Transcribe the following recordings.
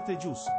the juice.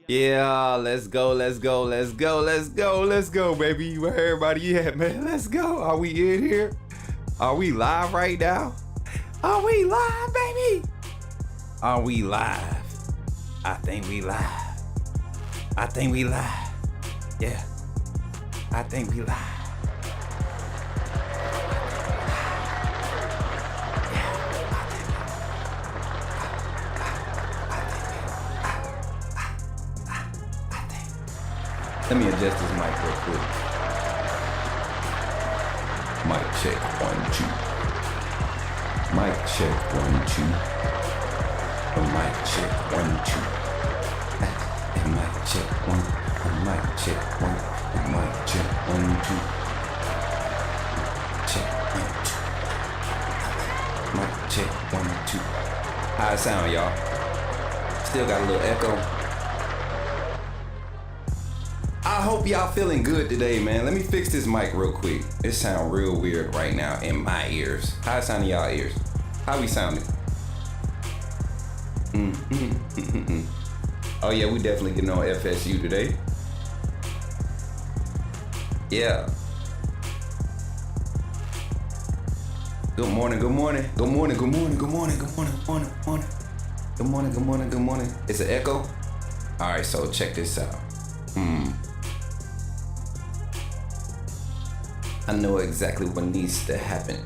Yeah, let's go, baby. Where everybody at, man? Let's go. Are we in here? Are we live right now? Are we live, baby? Are we live? I think we live. Yeah, I think we live. Let me adjust this mic real quick. Mic check, 1, 2. Mic check, 1, 2. Mic check, 1, 2. And mic check, 1. And mic check, 1. And mic check, 1, 2. Check, 1, 2. Mic check, 1, 2. How it sound, y'all? Still got a little echo. I hope y'all feeling good today, man. Let me fix this mic real quick. It sound real weird right now in my ears. How it sound in y'all ears? How we sounding? Oh yeah, we definitely getting on FSU today. Yeah. Good morning, good morning, good morning, good morning, good morning, good morning, good morning, good morning. Good morning, good morning, good morning. It's an echo? Alright, so check this out. I know exactly what needs to happen.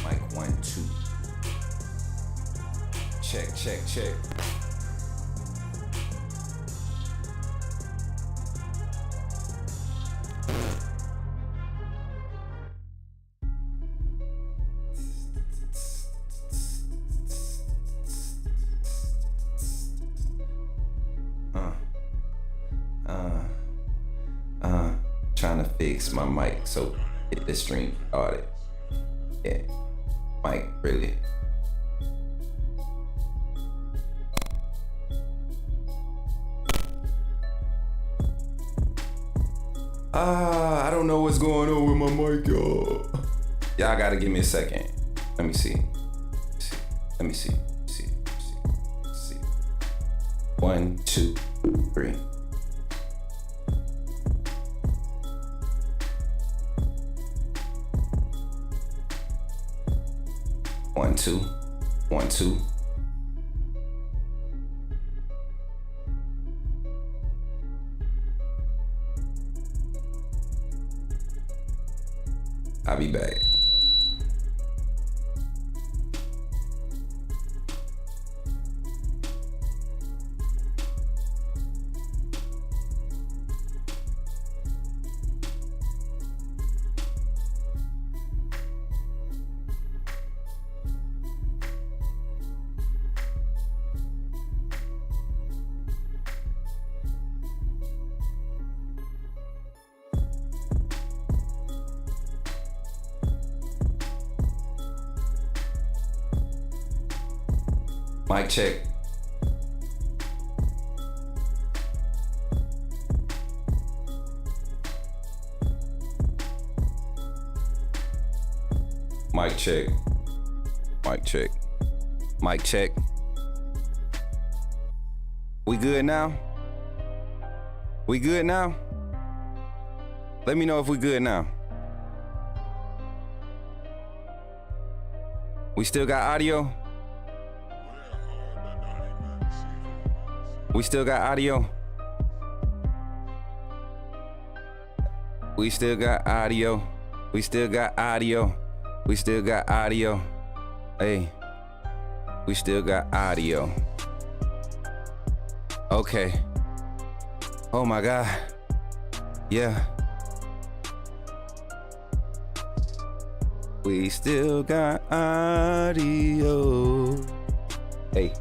Mic 1, 2. Check, check, check. Trying to fix my mic so hit the stream audit. Yeah, mic really. I don't know what's going on with my mic, y'all. Y'all gotta give me a second. Let me see. Let me see. See. 1, 2, 3. One, two, 1, 2. I'll be back. Mic check. Mic check. Mic check. Mic check. We good now? We good now? Let me know if we good now. We still got audio? We still got audio? We still got audio. We still got audio. We still got audio. Hey, we still got audio. Okay. Oh my God. Yeah. We still got audio. Hey.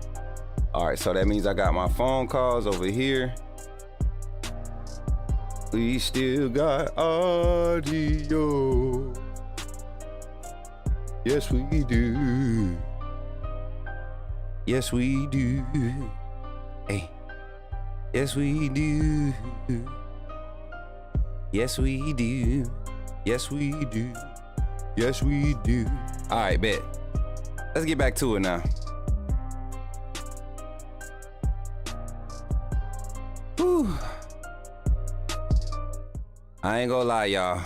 All right, so that means I got my phone calls over here. We still got audio. Yes, we do. Yes, we do. Hey. Yes, we do. Yes, we do. Yes, we do. Yes, we do. All right, bet. Let's get back to it now. Whew. I ain't gonna lie, y'all.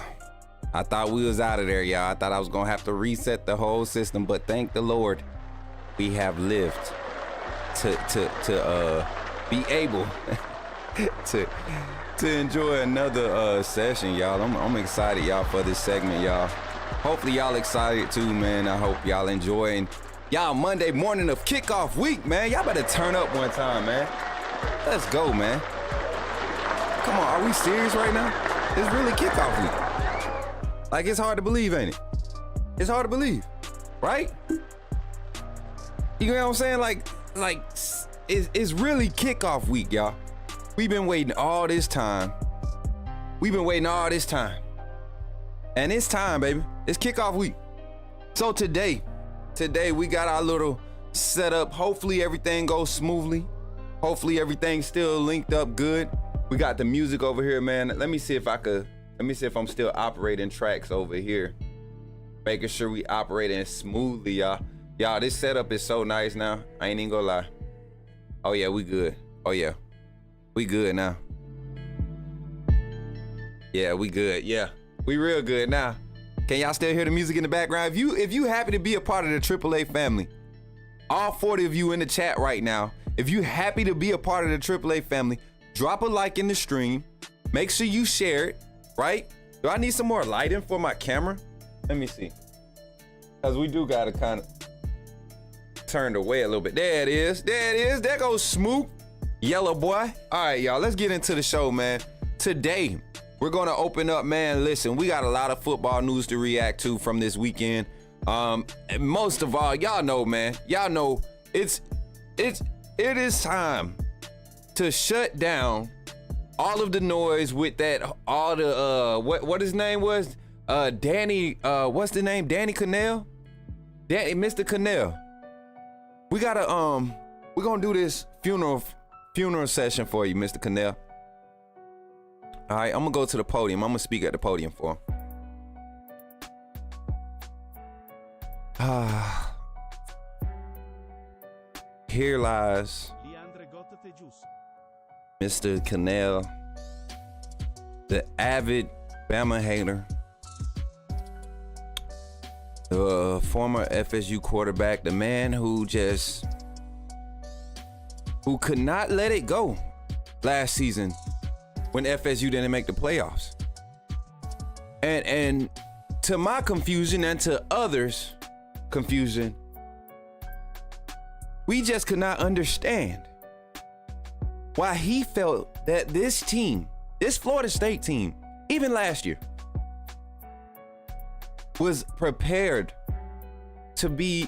I thought we was out of there, y'all. I thought I was gonna have to reset the whole system, but thank the Lord, we have lived to be able to enjoy another session, y'all. I'm excited, y'all, for this segment, y'all. Hopefully y'all excited too, man. I hope y'all enjoying y'all Monday morning of kickoff week, man. Y'all better turn up one time, man. Let's go, man. Come on, are we serious right now? It's really kickoff week. Like, it's hard to believe, ain't it? It's hard to believe, right? You know what I'm saying? Like it's really kickoff week, y'all. We've been waiting all this time. And it's time, baby. It's kickoff week. So today we got our little setup. Hopefully everything goes smoothly. Hopefully everything's still linked up good. We got the music over here, man. Let me see if I'm still operating tracks over here. Making sure we operating smoothly, y'all. Y'all, this setup is so nice now. I ain't even gonna lie. Oh yeah, we good. Oh yeah, we good now. Yeah, we good. Yeah, we real good now. Can y'all still hear the music in the background? If you happy to be a part of the AAA family, all 40 of you in the chat right now, if you happy to be a part of the AAA family, drop a like in the stream. Make sure you share it, right? Do I need some more lighting for my camera? Let me see. Cause we do gotta kind of turn away a little bit. There it is. There it is. There goes Smoop, yellow boy. All right, y'all, let's get into the show, man. Today, we're gonna open up, man. Listen, we got a lot of football news to react to from this weekend. And most of all, y'all know, man. Y'all know it is time to shut down all of the noise with that, all the what his name was? Danny, what's the name? Danny Cannell? Mr. Cannell. We gotta we're gonna do this funeral session for you, Mr. Cannell. All right, I'm gonna go to the podium. I'm gonna speak at the podium for him. Here lies Mr. Cannell, the avid Bama hater, the former FSU quarterback, the man who could not let it go last season when FSU didn't make the playoffs. And to my confusion and to others' confusion, we just could not understand why he felt that this team, this Florida State team, even last year, was prepared to be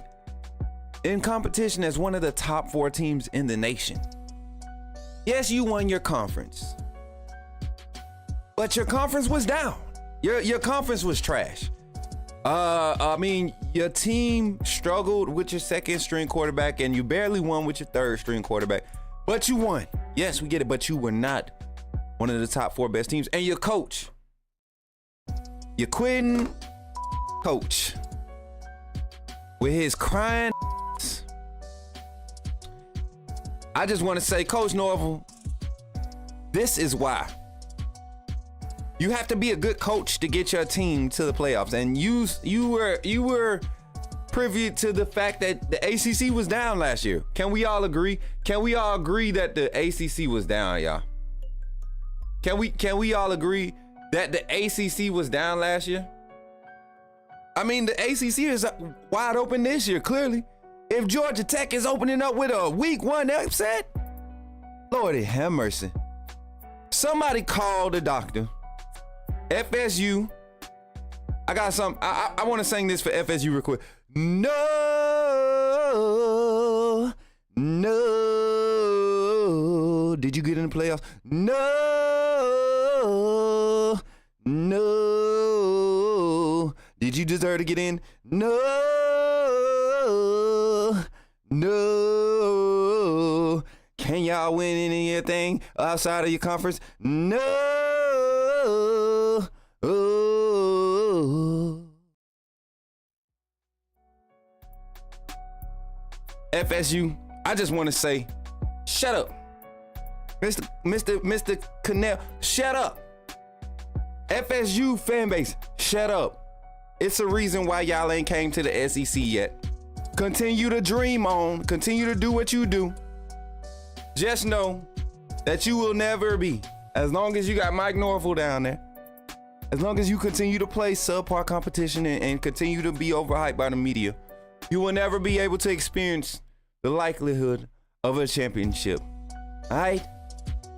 in competition as one of the top 4 teams in the nation. Yes, you won your conference, but your conference was down. Your conference was trash. I mean, your team struggled with your second string quarterback and you barely won with your third string quarterback, but you won. Yes, we get it, but you were not one of the top 4 best teams. And your coach, you quitting coach with his crying. I just want to say, Coach Norville, this is why. You have to be a good coach to get your team to the playoffs. And you were privy to the fact that the ACC was down last year. Can we all agree? Can we all agree that the ACC was down, y'all? Can we all agree that the ACC was down last year? I mean, the ACC is wide open this year, clearly. If Georgia Tech is opening up with a week 1 upset, Lordy have mercy. Somebody call the doctor. FSU. I got some. I want to sing this for FSU real quick. No. Did you get in the playoffs? No. Did you deserve to get in? No. Can y'all win anything outside of your conference? No. FSU, I just want to say, shut up. Mr. Cannell, shut up. FSU fan base, shut up. It's a reason why y'all ain't came to the SEC yet. Continue to dream on, continue to do what you do. Just know that you will never be, as long as you got Mike Norville down there, as long as you continue to play subpar competition and continue to be overhyped by the media, you will never be able to experience the likelihood of a championship. All right?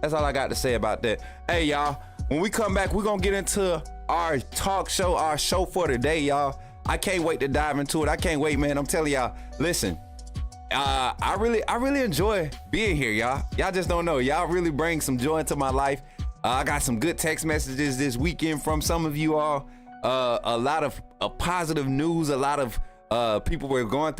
That's all I got to say about that. Hey, y'all, when we come back, we're going to get into our talk show, our show for today, y'all. I can't wait to dive into it. I can't wait, man. I'm telling y'all, listen, I really enjoy being here, y'all. Y'all just don't know. Y'all really bring some joy into my life. I got some good text messages this weekend from some of you all. A lot of positive news, a lot of people were going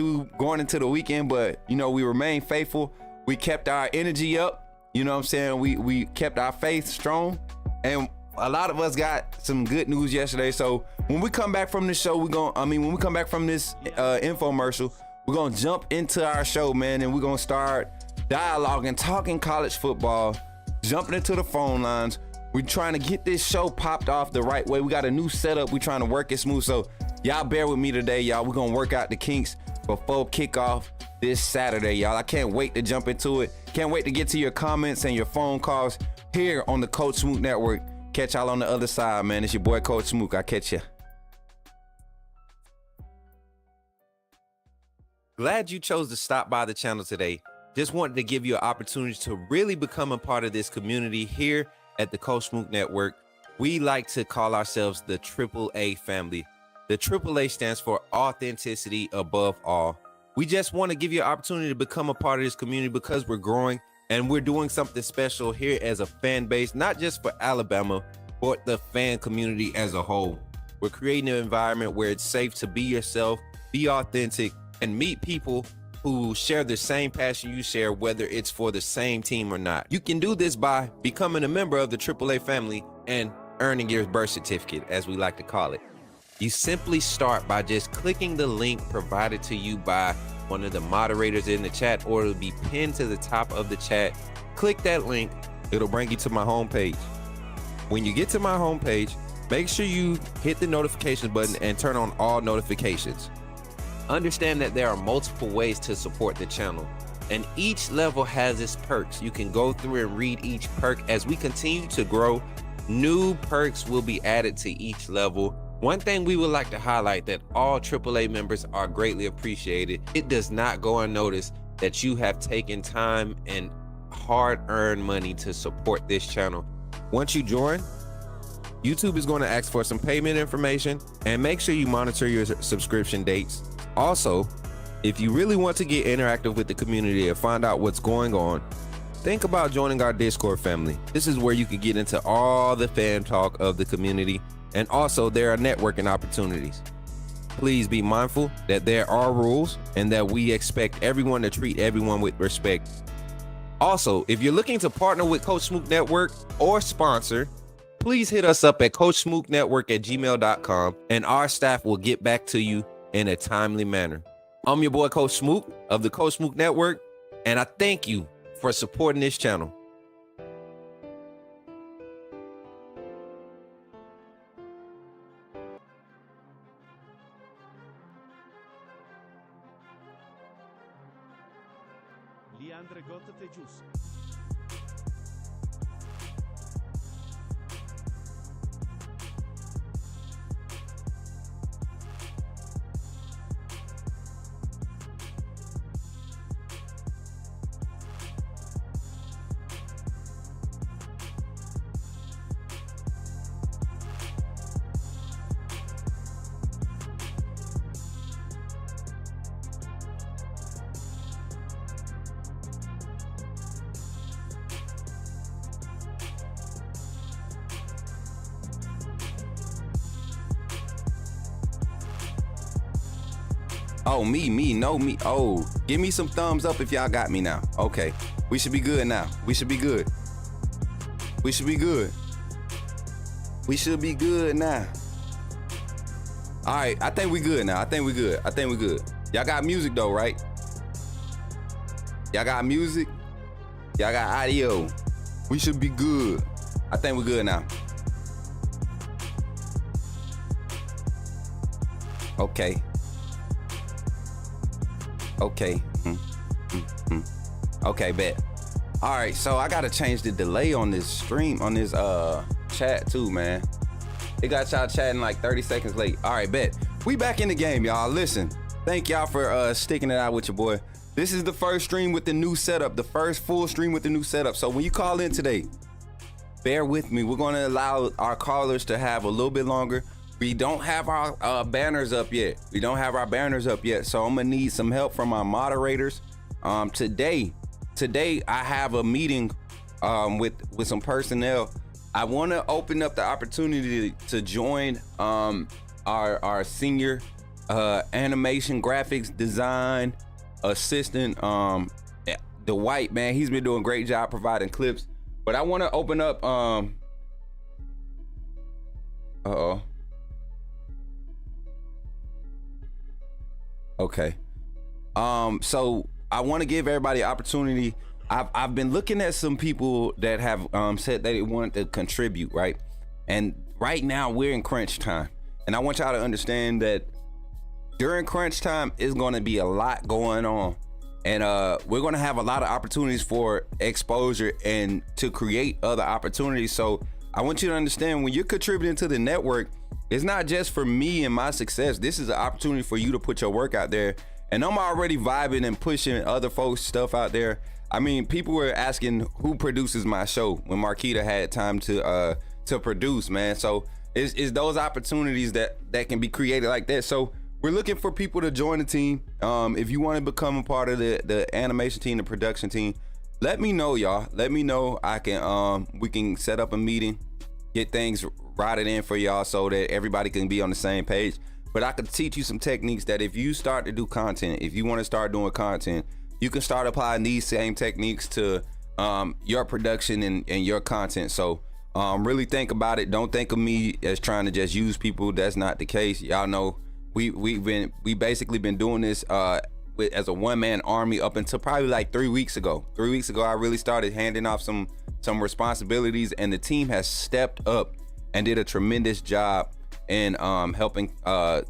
into the weekend, but you know, we remained faithful. We kept our energy up. You know what I'm saying? We kept our faith strong, and a lot of us got some good news yesterday. So when we come back from this show, when we come back from this infomercial, we're gonna jump into our show, man, and we're gonna start dialoguing, talking college football, jumping into the phone lines. We're trying to get this show popped off the right way. We got a new setup. We're trying to work it smooth. So y'all bear with me today, y'all. We're gonna work out the kinks before kickoff this Saturday, y'all. I can't wait to jump into it. Can't wait to get to your comments and your phone calls here on the Coach Smook Network. Catch y'all on the other side, man. It's your boy, Coach Smook. I'll catch ya. Glad you chose to stop by the channel today. Just wanted to give you an opportunity to really become a part of this community here at the Coach Smook Network. We like to call ourselves the AAA family. The AAA stands for authenticity above all. We just want to give you an opportunity to become a part of this community because we're growing and we're doing something special here as a fan base, not just for Alabama, but the fan community as a whole. We're creating an environment where it's safe to be yourself, be authentic, and meet people who share the same passion you share, whether it's for the same team or not. You can do this by becoming a member of the AAA family and earning your birth certificate, as we like to call it. You simply start by just clicking the link provided to you by one of the moderators in the chat, or it'll be pinned to the top of the chat. Click that link, it'll bring you to my homepage. When you get to my homepage, make sure you hit the notifications button and turn on all notifications. Understand that there are multiple ways to support the channel, and each level has its perks. You can go through and read each perk. As we continue to grow, new perks will be added to each level. One thing we would like to highlight that all AAA members are greatly appreciated. It does not go unnoticed that you have taken time and hard-earned money to support this channel. Once you join, YouTube is going to ask for some payment information, and make sure you monitor your subscription dates. Also, if you really want to get interactive with the community and find out what's going on, think about joining our Discord family. This is where you can get into all the fan talk of the community, and also there are networking opportunities. Please be mindful that there are rules and that we expect everyone to treat everyone with respect. Also, if you're looking to partner with Coach Smook Network or sponsor, please hit us up at coachsmooknetwork@gmail.com, and our staff will get back to you in a timely manner. I'm your boy, Coach Smook of the Coach Smook Network, and I thank you for supporting this channel. Oh, me. Oh, give me some thumbs up if y'all got me now. Okay, we should be good now. We should be good. We should be good. We should be good now. All right, I think we good now. I think we good. Y'all got music though, right? Y'all got music? Y'all got audio? We should be good. I think we're good now. Okay. Okay. Okay, bet. All right, so I gotta change the delay on this stream, on this chat too, man. It got y'all chatting like 30 seconds late. All right, bet. We back in the game, y'all. Listen, thank y'all for sticking it out with your boy. This is the first stream with the new setup, the first full stream with the new setup. So when you call in today, bear with me. We're gonna allow our callers to have a little bit longer. We don't have our banners up yet. So I'm gonna need some help from our moderators. Today I have a meeting with some personnel. I want to open up the opportunity to join our senior animation graphics design assistant, Dwight, man. He's been doing a great job providing clips. But I want to open up Uh-oh. Okay. So I want to give everybody an opportunity. I've been looking at some people that have said they want to contribute, right? And right now we're in crunch time. And I want y'all to understand that during crunch time is going to be a lot going on. And we're going to have a lot of opportunities for exposure and to create other opportunities. So I want you to understand, when you're contributing to the network, it's not just for me and my success. This is an opportunity for you to put your work out there. And I'm already vibing and pushing other folks' stuff out there. I mean, people were asking who produces my show when Marquita had time to produce, man. So it's those opportunities that can be created like that. So we're looking for people to join the team. If you want to become a part of the animation team, the production team, let me know, y'all. Let me know. I can we can set up a meeting, get things routed in for y'all so that everybody can be on the same page. But I could teach you some techniques that if you start to do content, if you want to start doing content, you can start applying these same techniques to your production and your content. So really think about it. Don't think of me as trying to just use people. That's not the case. Y'all know we basically been doing this as a one-man army up until probably like 3 weeks ago. 3 weeks ago, I really started handing off some responsibilities, and the team has stepped up and did a tremendous job in helping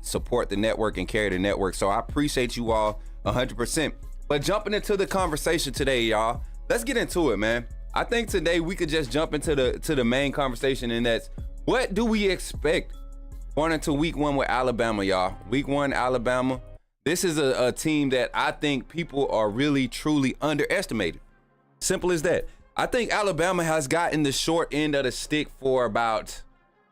support the network and carry the network. So I appreciate you all 100%. But jumping into the conversation today, y'all, let's get into it, man. I think today we could just jump into the main conversation, and that's, what do we expect going into week one with Alabama, y'all? Week one, Alabama. This is a team that I think people are really, truly underestimated. Simple as that. I think Alabama has gotten the short end of the stick for about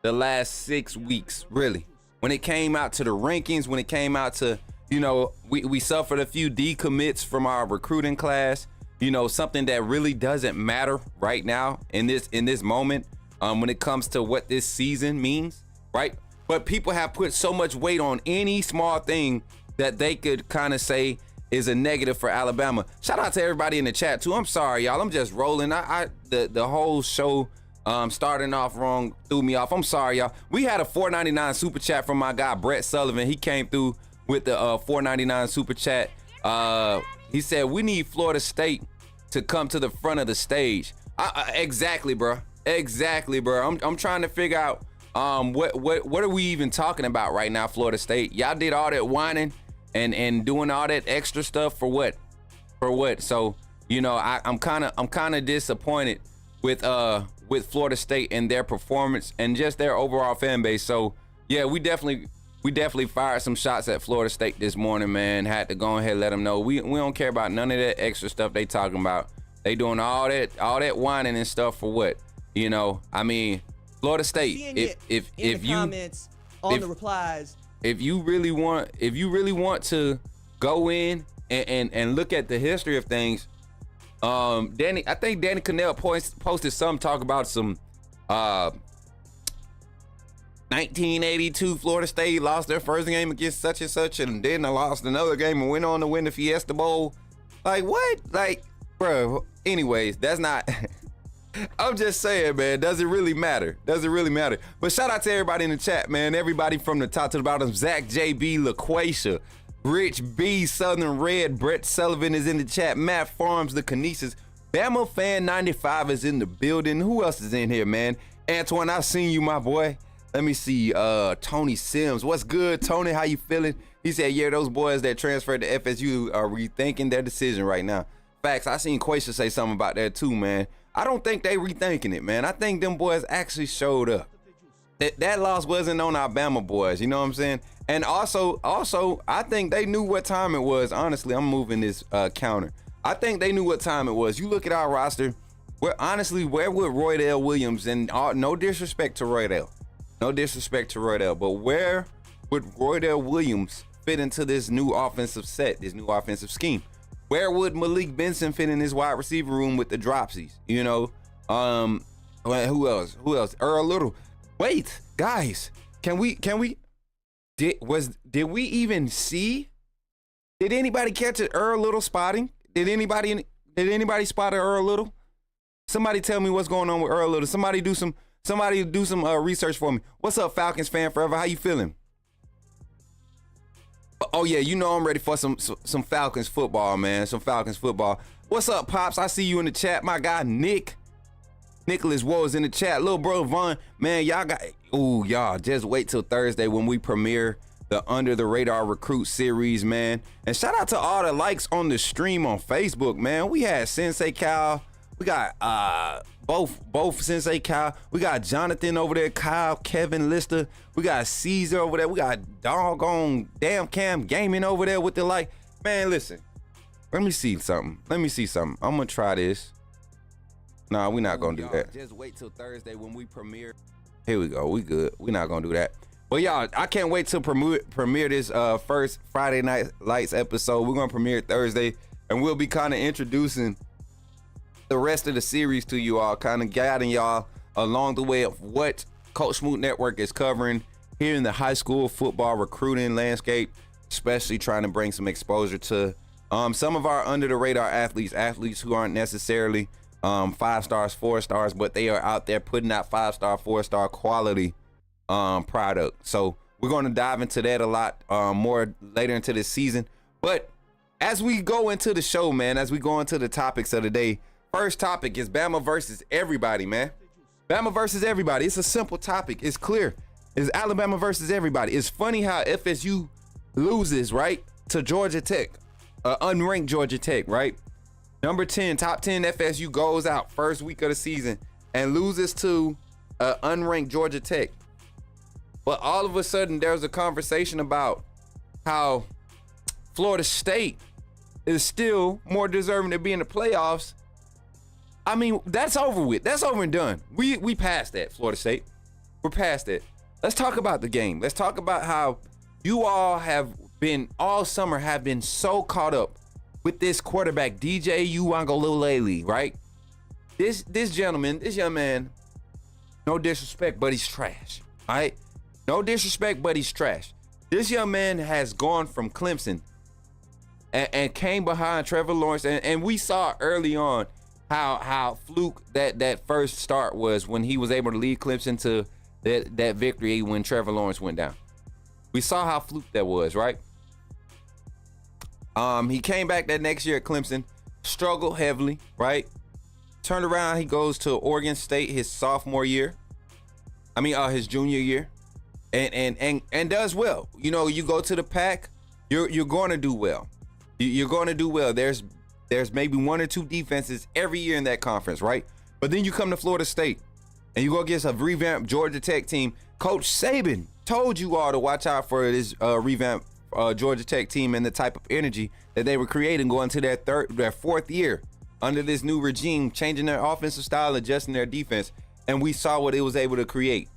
the last 6 weeks, really. When it came out to the rankings, when it came out to, you know, we suffered a few decommits from our recruiting class, you know, something that really doesn't matter right now in this moment when it comes to what this season means, right? But people have put so much weight on any small thing that they could kind of say is a negative for Alabama. Shout out to everybody in the chat too. I'm sorry, y'all. I'm just rolling. The whole show starting off wrong threw me off. I'm sorry, y'all. We had a $4.99 super chat from my guy Brett Sullivan. He came through with the $4.99 super chat. He said we need Florida State to come to the front of the stage. Exactly, bro. Exactly, bro. I'm trying to figure out what are we even talking about right now, Florida State? Y'all did all that whining and doing all that extra stuff for what? For what? So, you know, I'm kind of disappointed with Florida State and their performance and just their overall fan base. So yeah, we definitely fired some shots at Florida State this morning, man. Had to go ahead and let them know we don't care about none of that extra stuff they talking about. They doing all that whining and stuff for what? You know, I mean, Florida State. If you comments on the replies, if you really want to go in and look at the history of things, I think Danny Cannell posted some talk about some 1982 Florida State lost their first game against such and such, and then they lost another game and went on to win the Fiesta Bowl. Like what? Like, bro. Anyways, that's not. I'm just saying, man. Does it really matter? Does it really matter? But shout out to everybody in the chat, man. Everybody from the top to the bottom. Zach JB, LaQuasia, Rich B, Southern Red, Brett Sullivan is in the chat. Matt Farms, the Kinesis, Bama Fan 95 is in the building. Who else is in here, man? Antoine, I've seen you, my boy. Let me see. Tony Sims, what's good, Tony? How you feeling? He said, yeah, those boys that transferred to FSU are rethinking their decision right now. Facts. I seen Quasia say something about that too, man. I don't think they rethinking it, man. I think them boys actually showed up. That loss wasn't on our Bama boys, you know what I'm saying? And also, I think they knew what time it was. Honestly, I'm moving this counter. I think they knew what time it was. You look at our roster. Where would Roydell Williams, and no disrespect to Roydell, but where would Roydell Williams fit into this new offensive set, this new offensive scheme? Where would Malik Benson fit in his wide receiver room with the dropsies? You know, who else? Earl Little. Wait, guys, did we even see? Did anybody catch an Earl Little spotting? Did anybody spot an Earl Little? Somebody tell me what's going on with Earl Little. Somebody do some Somebody do some research for me. What's up, Falcons fan forever? How you feeling? Oh yeah, you know I'm ready for some Falcons football, man. Some Falcons football. What's up, Pops? I see you in the chat. My guy Nicholas Woe in the chat. Little bro Vaughn, man, y'all just wait till Thursday when we premiere the Under the Radar Recruit series, man. And shout out to all the likes on the stream on Facebook, man. We had Sensei Cal. We got both Sensei Kyle. We got Jonathan over there, Kyle, Kevin Lister. We got Caesar over there. We got doggone damn Cam Gaming over there with the like. Man, listen. Let me see something. I'm gonna try this. Nah, we're not gonna do that. Just wait till Thursday when we premiere. Here we go. We good. We're not gonna do that. But y'all, I can't wait to premiere this first Friday Night Lights episode. We're gonna premiere Thursday, and we'll be kind of introducing the rest of the series to you all, kind of guiding y'all along the way of what Coach Smoot Network is covering here in the high school football recruiting landscape, especially trying to bring some exposure to some of our under the radar athletes who aren't necessarily 5 stars, 4 stars, but they are out there putting out 5-star, 4-star quality product. So we're going to dive into that a lot more later into this season. But as we go into the show, man, as we go into the topics of the day, first topic is Bama versus everybody, man. Bama versus everybody. It's a simple topic. It's clear. It's Alabama versus everybody. It's funny how FSU loses, right, to Georgia Tech, unranked Georgia Tech, right? Number 10, top 10 FSU goes out first week of the season and loses to unranked Georgia Tech. But all of a sudden, there's a conversation about how Florida State is still more deserving to be in the playoffs. I mean, that's over with. That's over and done. We passed that, Florida State. We're past it. Let's talk about the game. Let's talk about how you all have been, all summer, have been so caught up with this quarterback, DJ Uiagalelei, right? This gentleman, this young man, no disrespect, but he's trash, all right? No disrespect, but he's trash. This young man has gone from Clemson and came behind Trevor Lawrence, and we saw early on how fluke that first start was when he was able to lead Clemson to that victory when Trevor Lawrence went down. We saw how fluke that was, right? He came back that next year at Clemson, struggled heavily, right? Turned around, he goes to Oregon State his sophomore year. His junior year, and does well. You know, you go to the Pac, you're going to do well. You're going to do well. There's maybe 1 or 2 defenses every year in that conference, right? But then you come to Florida State and you go against a revamped Georgia Tech team. Coach Saban told you all to watch out for this revamped Georgia Tech team and the type of energy that they were creating going to their 4th year under this new regime, changing their offensive style, adjusting their defense. And we saw what it was able to create.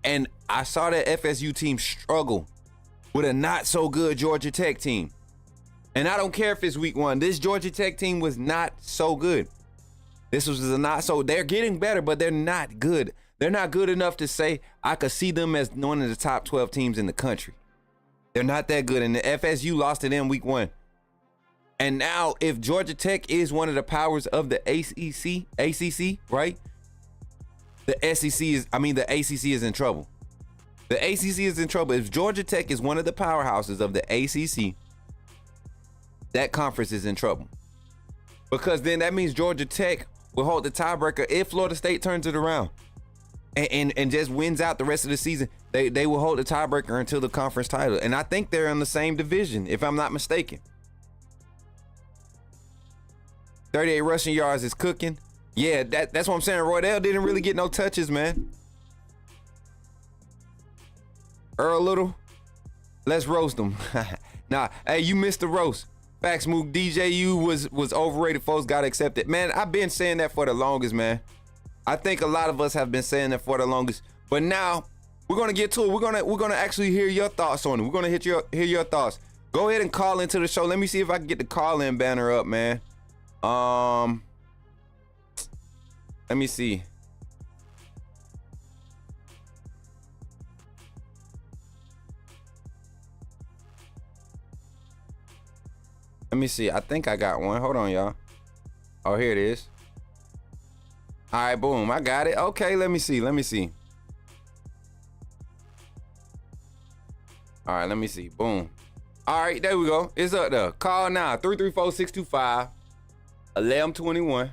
And I saw that FSU team struggle with a not so good Georgia Tech team. And I don't care if it's week 1. This Georgia Tech team was not so good. This was a not so, they're getting better, but they're not good. They're not good enough to say I could see them as one of the top 12 teams in the country. They're not that good. And the FSU lost to them week 1. And now if Georgia Tech is one of the powers of the ACC, right? The ACC is in trouble. The ACC is in trouble. If Georgia Tech is one of the powerhouses of the ACC, that conference is in trouble. Because then that means Georgia Tech will hold the tiebreaker if Florida State turns it around and just wins out the rest of the season. They will hold the tiebreaker until the conference title. And I think they're in the same division, if I'm not mistaken. 38 rushing yards is cooking. Yeah, that's what I'm saying. Roydell didn't really get no touches, man. Earl Little, let's roast him. Nah, hey, you missed the roast. Facts, Mook. DJU was overrated. Folks got accepted. Man, I've been saying that for the longest, man. I think a lot of us have been saying that for the longest. But now we're gonna get to it. We're gonna actually hear your thoughts on it. We're gonna hear your thoughts. Go ahead and call into the show. Let me see if I can get the call-in banner up, man. Let me see. Let me see. I think I got one. Hold on, y'all. Oh, here it is. All right, boom. I got it. Okay, let me see. All right, let me see. Boom. All right, there we go. It's up there. Call now. 334-625-1121.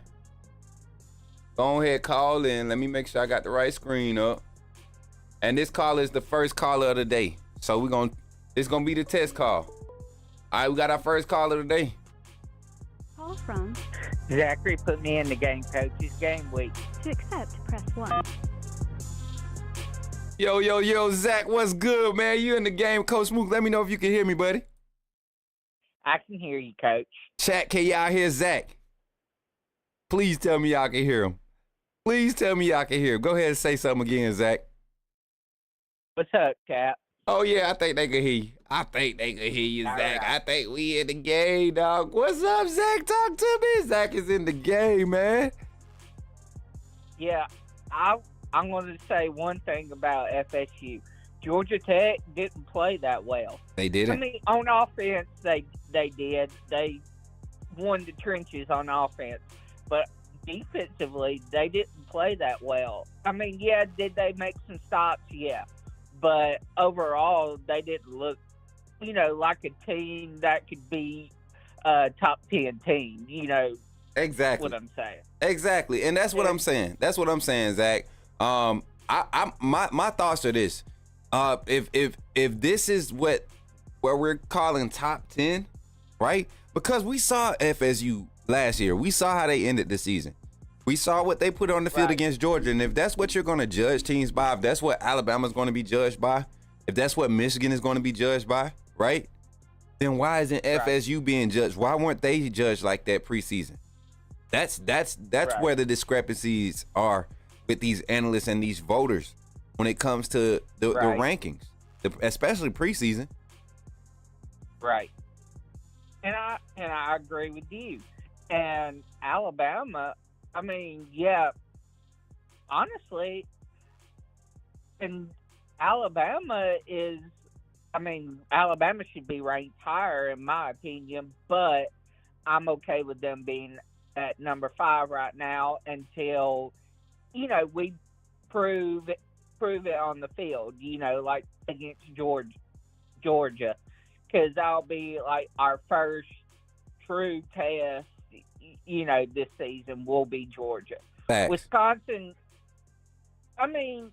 Go ahead, call in. Let me make sure I got the right screen up. And this caller is the first caller of the day. So it's gonna be the test call. All right, we got our first caller of the day. Call from Zachary put me in the game, coach. It's game week. to accept, press 1. Yo, Zach, what's good, man? You in the game, Coach Mook. Let me know if you can hear me, buddy. I can hear you, coach. Chat, can y'all hear Zach? Please tell me y'all can hear him. Go ahead and say something again, Zach. What's up, Cap? Oh, yeah, I think they can hear you. Zach. Right. I think we in the game, dog. What's up, Zach? Talk to me. Zach is in the game, man. Yeah, I'm going to say one thing about FSU. Georgia Tech didn't play that well. They I didn't? mean, on offense, they did. They won the trenches on offense. But defensively, they didn't play that well. I mean, yeah, did they make some stops? Yeah. But overall, they didn't look, like a team that could be a top 10 team, Exactly. what I'm saying. Exactly. And that's what I'm saying. Zach. My thoughts are this. If this is where we're calling top 10, right? Because we saw FSU last year. We saw how they ended the season. We saw what they put on the field against Georgia. And if that's what you're going to judge teams by, if that's what Alabama's going to be judged by, if that's what Michigan is going to be judged by, right? Then why isn't FSU being judged? Why weren't they judged like that preseason? That's where the discrepancies are with these analysts and these voters when it comes to the rankings, especially preseason. Right. And I agree with you. And Alabama, I mean, yeah, honestly, and Alabama should be ranked higher in my opinion, but I'm okay with them being at number 5 right now until, we prove it on the field, like against Georgia, because that'll be like our first true test, this season will be Georgia. Facts. Wisconsin ain't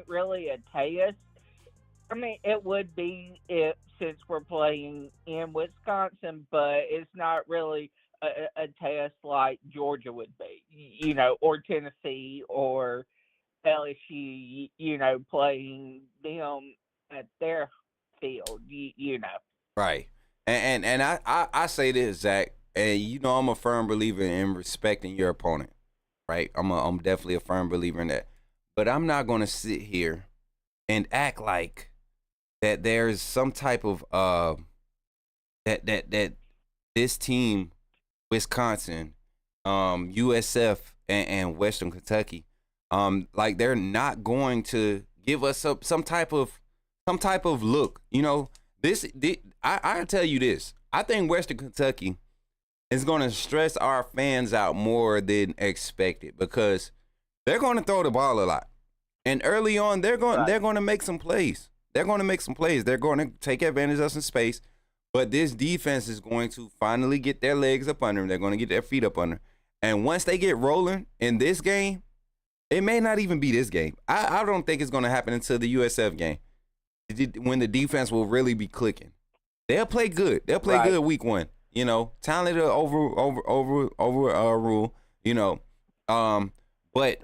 really a test. I mean, it would be since we're playing in Wisconsin, but it's not really a test like Georgia would be, or Tennessee or LSU, playing them at their field, Right. And I say this, Zach, and I'm a firm believer in respecting your opponent, right? I'm definitely a firm believer in that. But I'm not going to sit here and act like that there's some type of that this team, Wisconsin, USF and Western Kentucky, like they're not going to give us some type of look. I tell you this. I think Western Kentucky is going to stress our fans out more than expected because they're going to throw the ball a lot, and early on they're going to make some plays. They're going to take advantage of some space, but this defense is going to finally get their legs up under them. They're going to get their feet up under them. And once they get rolling in this game, it may not even be this game. I don't think it's going to happen until the USF game, when the defense will really be clicking. They'll play good. They'll play good week 1. Talented overrule. But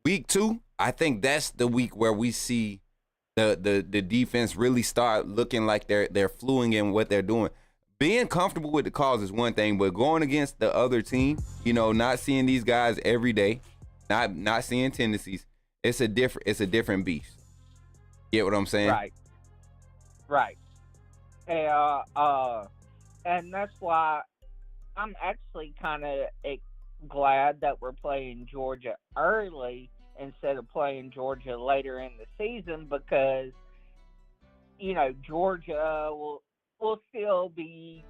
week 2, I think that's the week where we see the defense really start looking like they're fluent in what they're doing. Being comfortable with the calls is one thing, but going against the other team, not seeing these guys every day, not seeing tendencies, it's a different beast. Get what I'm saying? Right. And that's why I'm actually kind of glad that we're playing Georgia early instead of playing Georgia later in the season, because Georgia will still be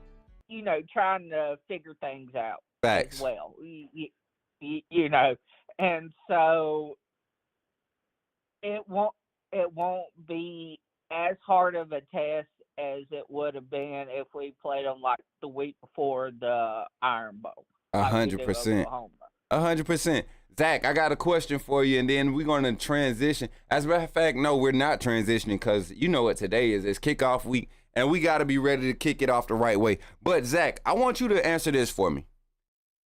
trying to figure things out. Facts. As well. you know, and so it won't be as hard of a test as it would have been if we played them like the week before the Iron Bowl, like we do 100%. Oklahoma. 100%. Zach, I got a question for you, and then we're going to transition. As a matter of fact, no, we're not transitioning because you know what today is. It's kickoff week, and we got to be ready to kick it off the right way. But, Zach, I want you to answer this for me.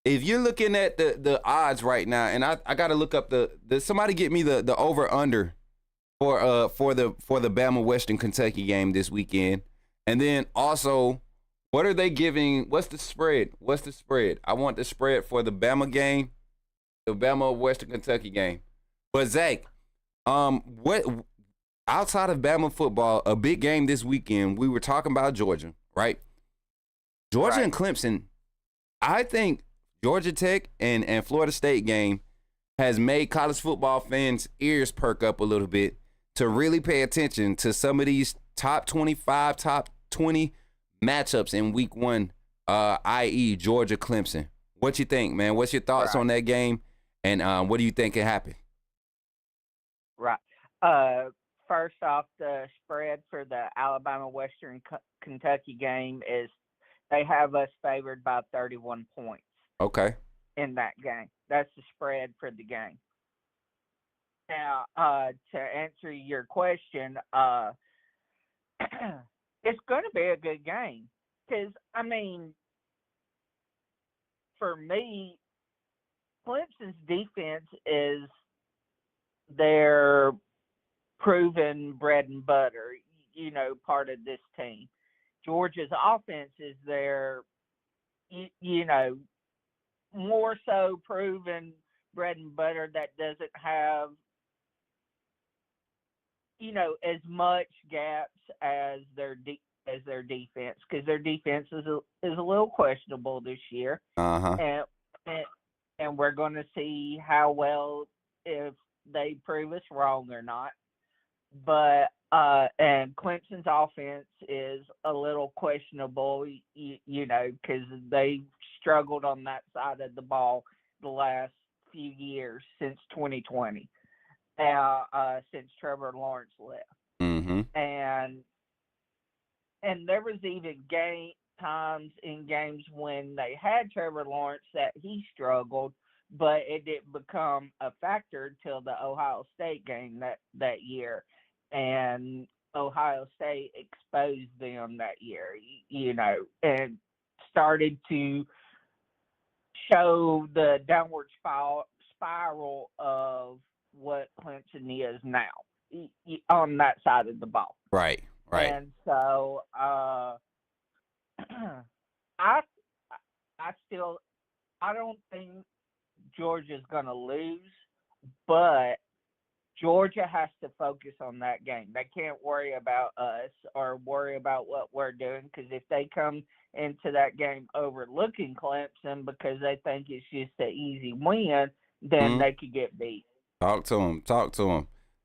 If you're looking at the odds right now, and I got to look up the somebody get me the over-under for the Bama Western Kentucky game this weekend. And then also, what are they giving? What's the spread? I want the spread for the Bama game, the Bama Western Kentucky game. But Zach, what outside of Bama football, a big game this weekend, we were talking about Georgia, right? Georgia Right. and Clemson. I think Georgia Tech and Florida State game has made college football fans' ears perk up a little bit to really pay attention to some of these top 25, top 20 matchups in week one, i.e. Georgia Clemson. What you think, man? What's your thoughts on that game? And what do you think can happen? Right. First off, the spread for the Alabama Western Kentucky game is they have us favored by 31 points. Okay. In that game. That's the spread for the game. Now, to answer your question, it's going to be a good game because, I mean, for me, Clemson's defense is their proven bread and butter, you know, part of this team. Georgia's offense is their, you know, more so proven bread and butter that doesn't have, you know, as much gaps as their defense, because their defense is a little questionable this year. Uh-huh. And we're going to see how well, if they prove us wrong or not. But and Clemson's offense is a little questionable, you know, because they struggled on that side of the ball the last few years since 2020, since Trevor Lawrence left. Mm-hmm. And there was even times in games when they had Trevor Lawrence that he struggled, but it didn't become a factor till the Ohio State game that year. And Ohio State exposed them that year, you know, and started to show the downward spiral of what Clemson is now on that side of the ball. Right. And so I don't think Georgia's going to lose, but Georgia has to focus on that game. They can't worry about us or worry about what we're doing, because if they come into that game overlooking Clemson because they think it's just an easy win, then they could get beat. Talk to them.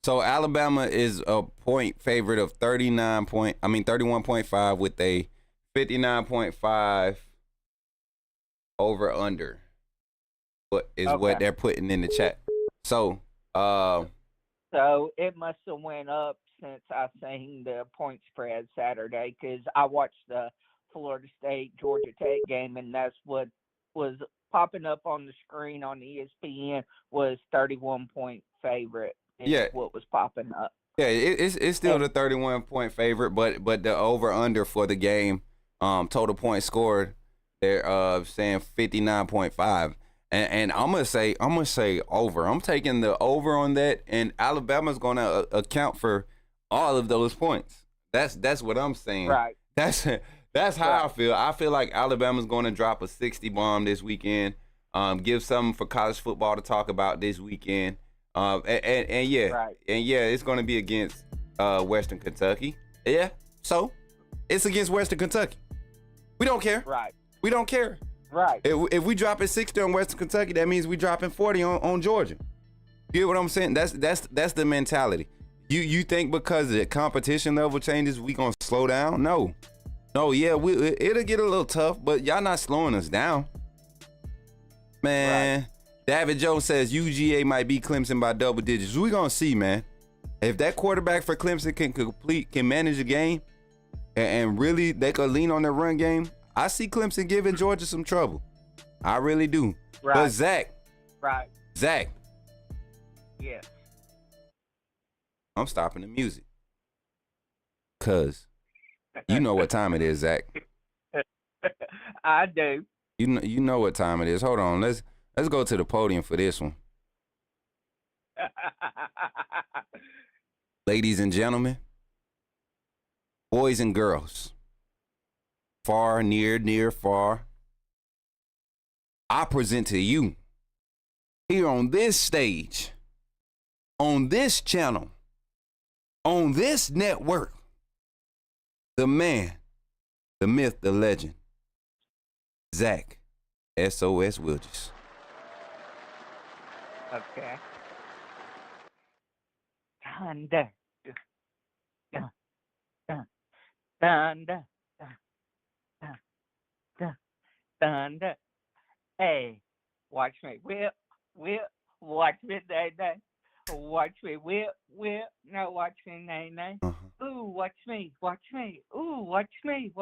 So Alabama is a point favorite of 31.5 with a 59.5 over under. What they're putting in the chat. So So it must have went up since I seen the point spread Saturday, because I watched the Florida State Georgia Tech game, and that's what was popping up on the screen on ESPN was 31-point favorite. Yeah, what was popping up. Yeah, it's still the 31-point favorite, but the over under for the game, total points scored, they're saying 59.5. And I'm gonna say over. I'm taking the over on that, and Alabama's gonna account for all of those points. That's what I'm saying. Right. That's how I feel. I feel like Alabama's gonna drop a 60 bomb this weekend. Give something for college football to talk about this weekend. It's gonna be against Western Kentucky. Yeah. So it's against Western Kentucky. We don't care. Right. We don't care. Right. If we drop at 60 on Western Kentucky, that means we dropping 40 on Georgia. You get what I'm saying? That's the mentality. You think because the competition level changes, we gonna slow down? No. Yeah, it'll get a little tough, but y'all not slowing us down, man. Right. David Jones says UGA might beat Clemson by double digits. We gonna see, man. If that quarterback for Clemson can manage the game, and really they could lean on their run game, I see Clemson giving Georgia some trouble. I really do. Right. But Zach. Right. Zach. Yes. I'm stopping the music. Cause you know what time it is, Zach. I do. You know what time it is. Hold on. Let's go to the podium for this one. Ladies and gentlemen, boys and girls, far, near, far, I present to you here on this stage, on this channel, on this network, the man, the myth, the legend, Zach SOS Wilges. Okay. Thunder. Dun, dun, thunder. Dun, dun, thunder. Hey, watch me whip, watch me day. Watch me whip, no, watch me nay. Ooh, watch me, ooh, watch me.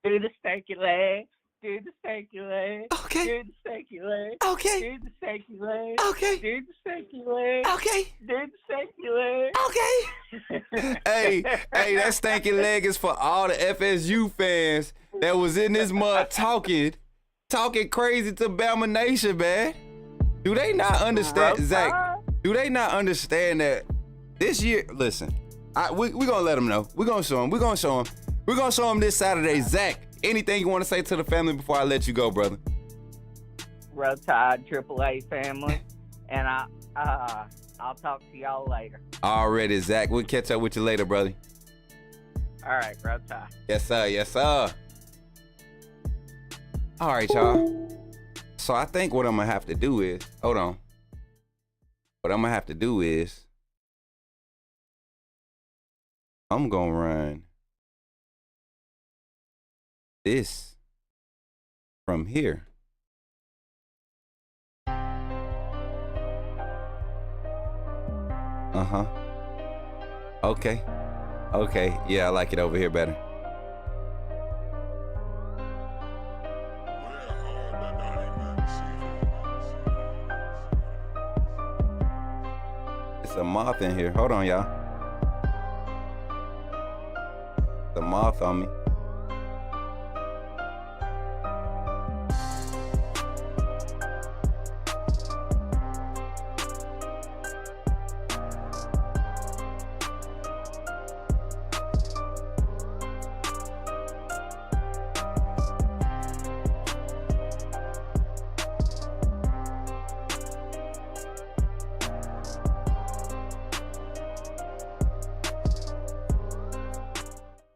Do the stanky leg, do the stanky leg, Okay. do the stanky leg, Okay. do the stanky leg, Okay. do the stanky leg, Okay. do the stanky leg. Okay. hey, that stanky leg is for all the FSU fans that was in this mud talking crazy to Bama Nation, man. Do they not understand, Zach? Do they not understand that this year? Listen, we gonna let them know. We gonna show them. We gonna show them this Saturday. Zach, anything you want to say to the family before I let you go, brother? Roll Tide AAA family, and I'll talk to y'all later. Already, Zach. We'll catch up with you later, brother. All right, Roll Tide. Yes, sir. Yes, sir. All right, y'all. So I think what I'm gonna have to do is, hold on. What I'm gonna have to do is, I'm gonna run this from here. Okay. Yeah, I like it over here better. It's a moth in here. Hold on, y'all. The moth on me.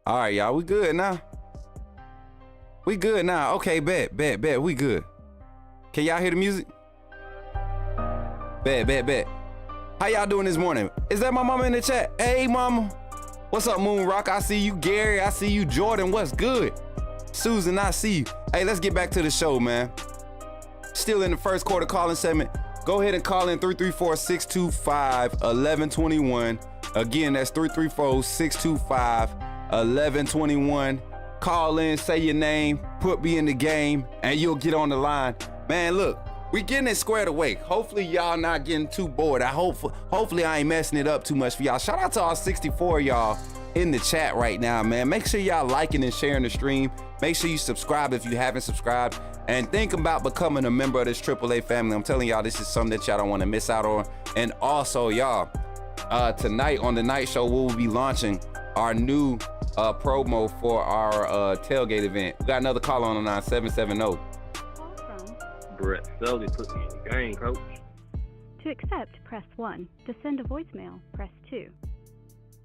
All right, y'all, we good now. Okay, bet. We good. Can y'all hear the music? Bet. How y'all doing this morning? Is that my mama in the chat? Hey, mama. What's up, Moon Rock? I see you. Gary, I see you. Jordan, what's good? Susan, I see you. Hey, let's get back to the show, man. Still in the first quarter calling segment. Go ahead and call in 334-625-1121. Again, that's 334-625-1121. Call in, say your name, put me in the game, and you'll get on the line. Man, look, we getting it squared away. Hopefully y'all not getting too bored. Hopefully I ain't messing it up too much for y'all. Shout out to all 64 y'all in the chat right now, man. Make sure y'all liking and sharing the stream. Make sure you subscribe if you haven't subscribed, and think about becoming a member of this AAA family. I'm telling y'all, this is something that y'all don't want to miss out on. And also, y'all, tonight on the night show, we'll be launching our new promo for our tailgate event. We got another call on the 9770. Call from. Brett Sully put me in the game, coach. To accept, press 1. To send a voicemail, press 2.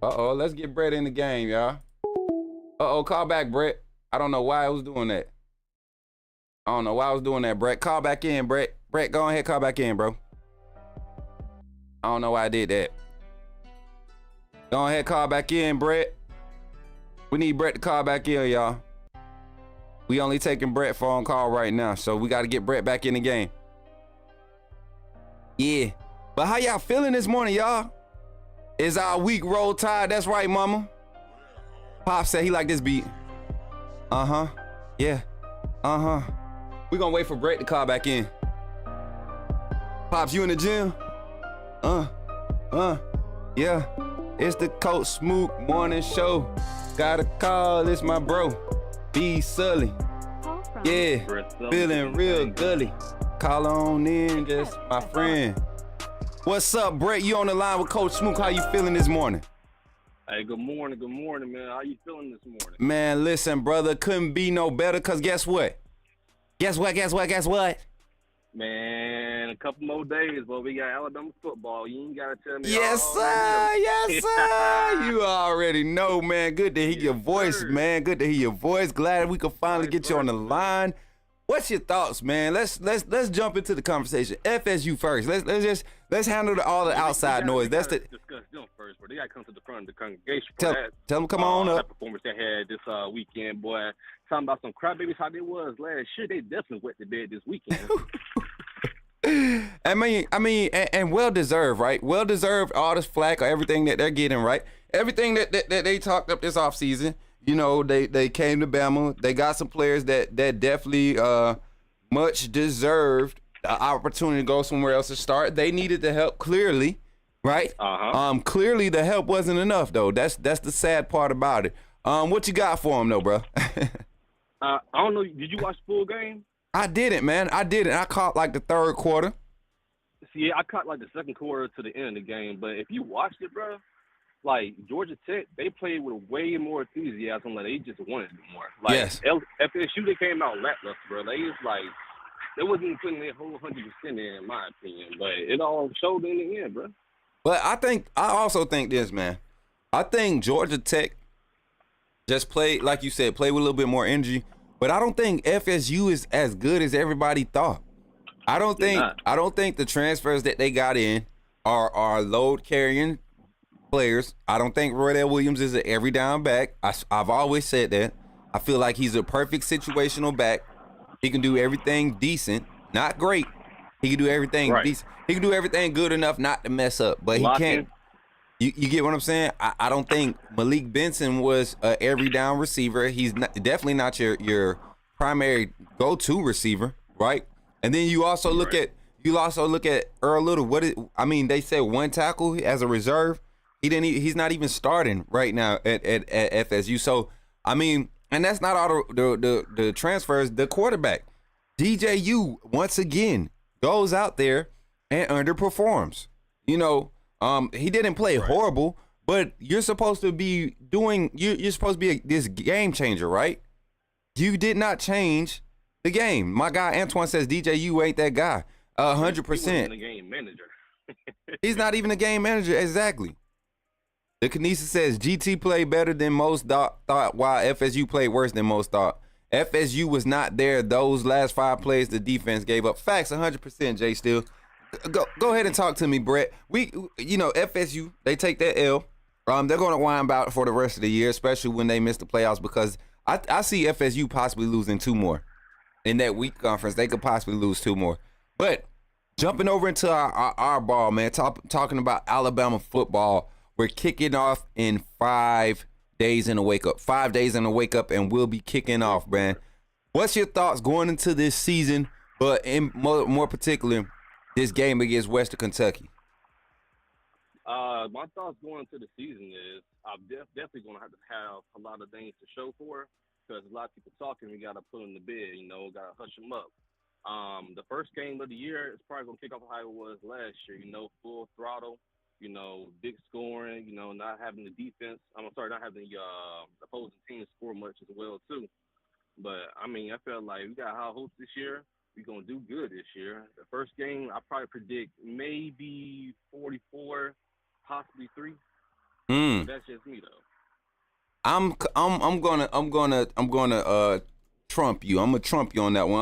Uh-oh, let's get Brett in the game, y'all. Uh-oh, call back, Brett. I don't know why I was doing that. Brett. Call back in, Brett. Brett, go ahead, call back in, bro. I don't know why I did that. Go ahead, call back in, Brett. We need Brett to call back in, y'all. We only taking Brett phone call right now, so we got to get Brett back in the game. Yeah. But how y'all feeling this morning, y'all? Is our week roll tide? That's right, mama. Pop said he like this beat. Uh-huh. Yeah. Uh-huh. We gonna wait for Brett to call back in. Pops, you in the gym? Yeah. It's the Coach Smook morning show. Got a call, it's my bro, B Sully. Call from Yeah, feeling real gully. Call on in, just my friend. What's up, Brett? You on the line with Coach Smook. How you feeling this morning? Hey, good morning, man. How you feeling this morning? Man, listen, brother, couldn't be no better, because guess what? Guess what? Man, a couple more days, but we got Alabama football. You ain't got to tell me. Yes, sir. You already know, man. Good to hear your voice, man. Good to hear your voice. Glad we could finally get you on the line. What's your thoughts, man? Let's jump into the conversation. FSU first. Let's handle all the outside noise. That's the discuss them first, but they got to come to the front of the congregation for tell that. them come on That up. performance they had this weekend, boy. Talking about some crybabies how they was last year. They definitely wet the bed this weekend. I mean, and well deserved, right? Well deserved all this flack or everything that they're getting, right? Everything that they talked up this offseason. You know, they came to Bama. They got some players that definitely much deserved the opportunity to go somewhere else to start. They needed the help clearly, right? Clearly the help wasn't enough though. That's the sad part about it. What you got for them though, bro? I don't know. Did you watch the full game? I didn't, man. I caught like the third quarter. See, I caught like the second quarter to the end of the game. But if you watched it, bro, like Georgia Tech, they played with way more enthusiasm. Like they just wanted it more. Like yes. FSU, they came out lackluster, bro. They was like they wasn't even putting their whole 100% in my opinion. But it all showed in the end, bro. But I also think this, man. I think Georgia Tech just played, like you said, play with a little bit more energy. But I don't think FSU is as good as everybody thought. I don't think the transfers that they got in are load carrying players. I don't think Roydell Williams is an every down back. I've always said that. I feel like he's a perfect situational back. He can do everything decent, not great. He can do everything decent. He can do everything good enough not to mess up, but he can't. You get what I'm saying? I don't think Malik Benson was a every down receiver. He's definitely not your primary go-to receiver, right? And then you also look at Earl Little. They said one tackle as a reserve. He's not even starting right now at FSU. So I mean, and that's not all the transfers. The quarterback, DJU, once again goes out there and underperforms. You know. He didn't play horrible, but you're supposed to be you're supposed to be this game changer, right? You did not change the game. My guy Antoine says DJU ain't that guy. 100%. He wasn't a game manager. He's not even a game manager, exactly. The Kinesis says GT played better than most thought, while FSU played worse than most thought. FSU was not there. Those last 5 plays the defense gave up. Facts, 100%, Jay Steele. Go ahead and talk to me, Brett. FSU, they take that L. They're going to wind out for the rest of the year, especially when they miss the playoffs, because I see FSU possibly losing 2 more. In that week conference, they could possibly lose 2 more. But jumping over into our ball, man, talking about Alabama football, we're kicking off in 5 days in a wake up. 5 days in a wake up, and we'll be kicking off, man. What's your thoughts going into this season, but in more particular, this game against Western Kentucky? My thoughts going into the season is I'm definitely going to have a lot of things to show for, because a lot of people talking, we got to put them to bed, got to hush them up. The first game of the year is probably going to kick off how it was last year, full throttle, big scoring, not having the defense. Not having the opposing team score much as well, too. But, I felt like we got high hopes this year. We're going to do good this year. The first game, I probably predict maybe 44, possibly 3. That's just me, though. I'm gonna trump you. I'm gonna trump you on that one.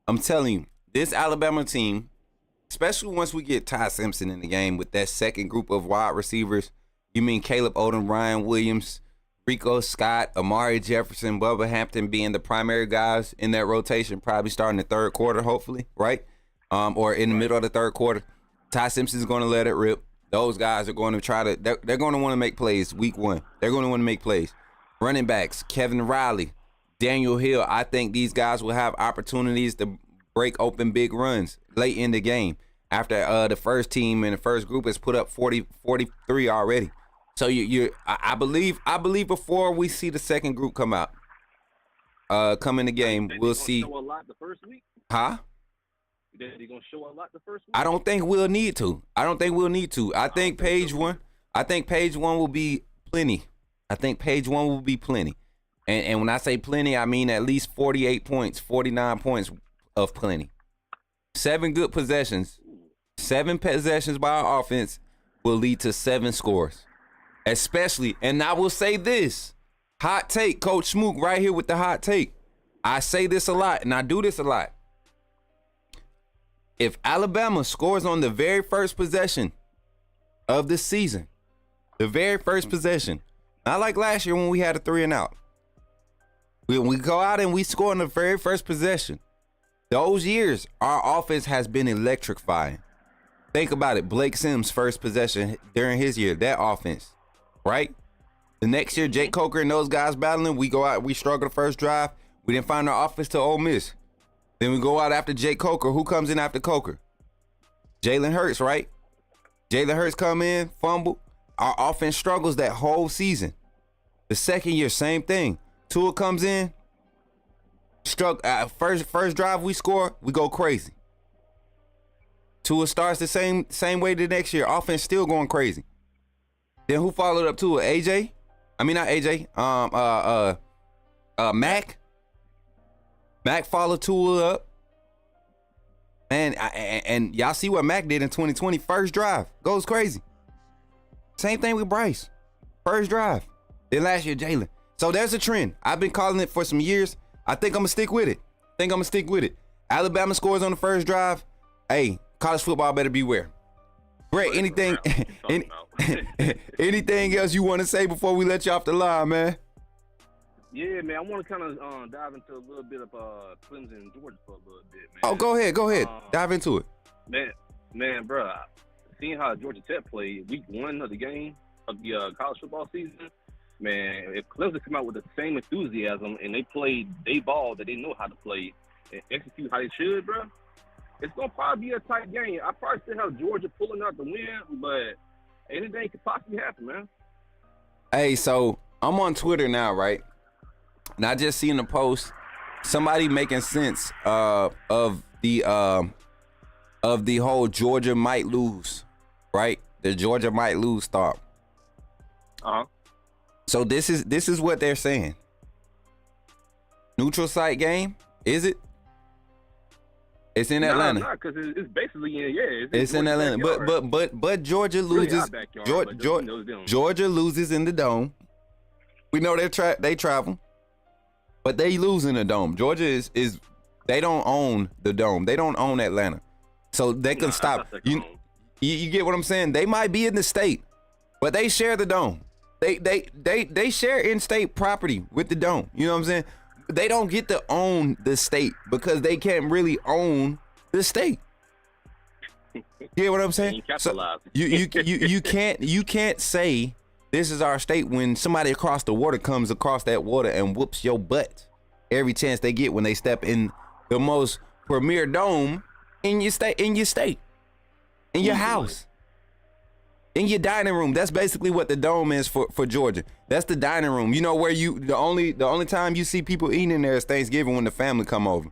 I'm telling you, this Alabama team, especially once we get Ty Simpson in the game with that second group of wide receivers, you mean Caleb Odom, Ryan Williams, Rico Scott, Amari Jefferson, Bubba Hampton being the primary guys in that rotation, probably starting the third quarter, hopefully, right? or in the middle of the third quarter. Ty Simpson's going to let it rip. Those guys are going to try to – they're going to want to make plays week one. They're going to want to make plays. Running backs, Kevin Riley, Daniel Hill. I think these guys will have opportunities to break open big runs late in the game after the first team and the first group has put up 43 already. So I believe before we see the second group come out, come in the game, we'll see. Show a lot the first week? Huh? They're going to show a lot the first week? I don't think we'll need to. I think page one will be plenty. And when I say plenty, I mean at least 48 points, 49 points of plenty. 7 good possessions. 7 possessions by our offense will lead to 7 scores. Especially, and I will say this, hot take, Coach Smook right here with the hot take. I say this a lot, and I do this a lot. If Alabama scores on the very first possession of the season, not like last year when we had a 3 and out. When we go out and we score on the very first possession, those years, our offense has been electrifying. Think about it. Blake Sims' first possession during his year, that offense, right? The next year, Jake Coker and those guys battling, we go out, we struggle the first drive. We didn't find our offense to Ole Miss. Then we go out after Jake Coker. Who comes in after Coker? Jalen Hurts, right? Jalen Hurts come in, fumble. Our offense struggles that whole season. The second year, same thing. Tua comes in, first drive we score, we go crazy. Tua starts the same way the next year. Offense still going crazy. Then who followed up Tua? AJ? I mean not AJ. Mac. Mac followed Tua up. And y'all see what Mac did in 2020. First drive. Goes crazy. Same thing with Bryce. First drive. Then last year, Jalen. So there's a trend. I've been calling it for some years. I think I'm going to stick with it. Alabama scores on the first drive. Hey, college football better beware. Brett, anything else you want to say before we let you off the line, man? Yeah, man, I want to kind of dive into a little bit of Clemson and Georgia for a little bit, man. Oh, go ahead. Dive into it. Man, bro, seeing how Georgia Tech played week 1 of the game of the college football season, man, if Clemson come out with the same enthusiasm and they ball that they know how to play and execute how they should, bro, it's going to probably be a tight game. I probably still have Georgia pulling out the win, but anything could possibly happen, man. Hey, so I'm on Twitter now, right? And I just seen a post, somebody making sense of the whole Georgia might lose, right? The Georgia might lose thought. Uh-huh. So this is what they're saying. Neutral site game, is it? It's in Atlanta. No, because it's basically it's in Atlanta. But Georgia loses. Georgia loses in the dome. We know they travel, but they lose in the dome. Georgia is they don't own the dome. They don't own Atlanta, so they can stop. You get what I'm saying? They might be in the state, but they share the dome. They share in-state property with the dome. You know what I'm saying? They don't get to own the state because they can't really own the state. You get what I'm saying? So you can't say this is our state when somebody across the water comes across that water and whoops your butt every chance they get when they step in the most premier dome in your state, in your house. In your dining room. That's basically what the dome is for Georgia. That's the dining room. You know where the only time you see people eating in there is Thanksgiving when the family come over.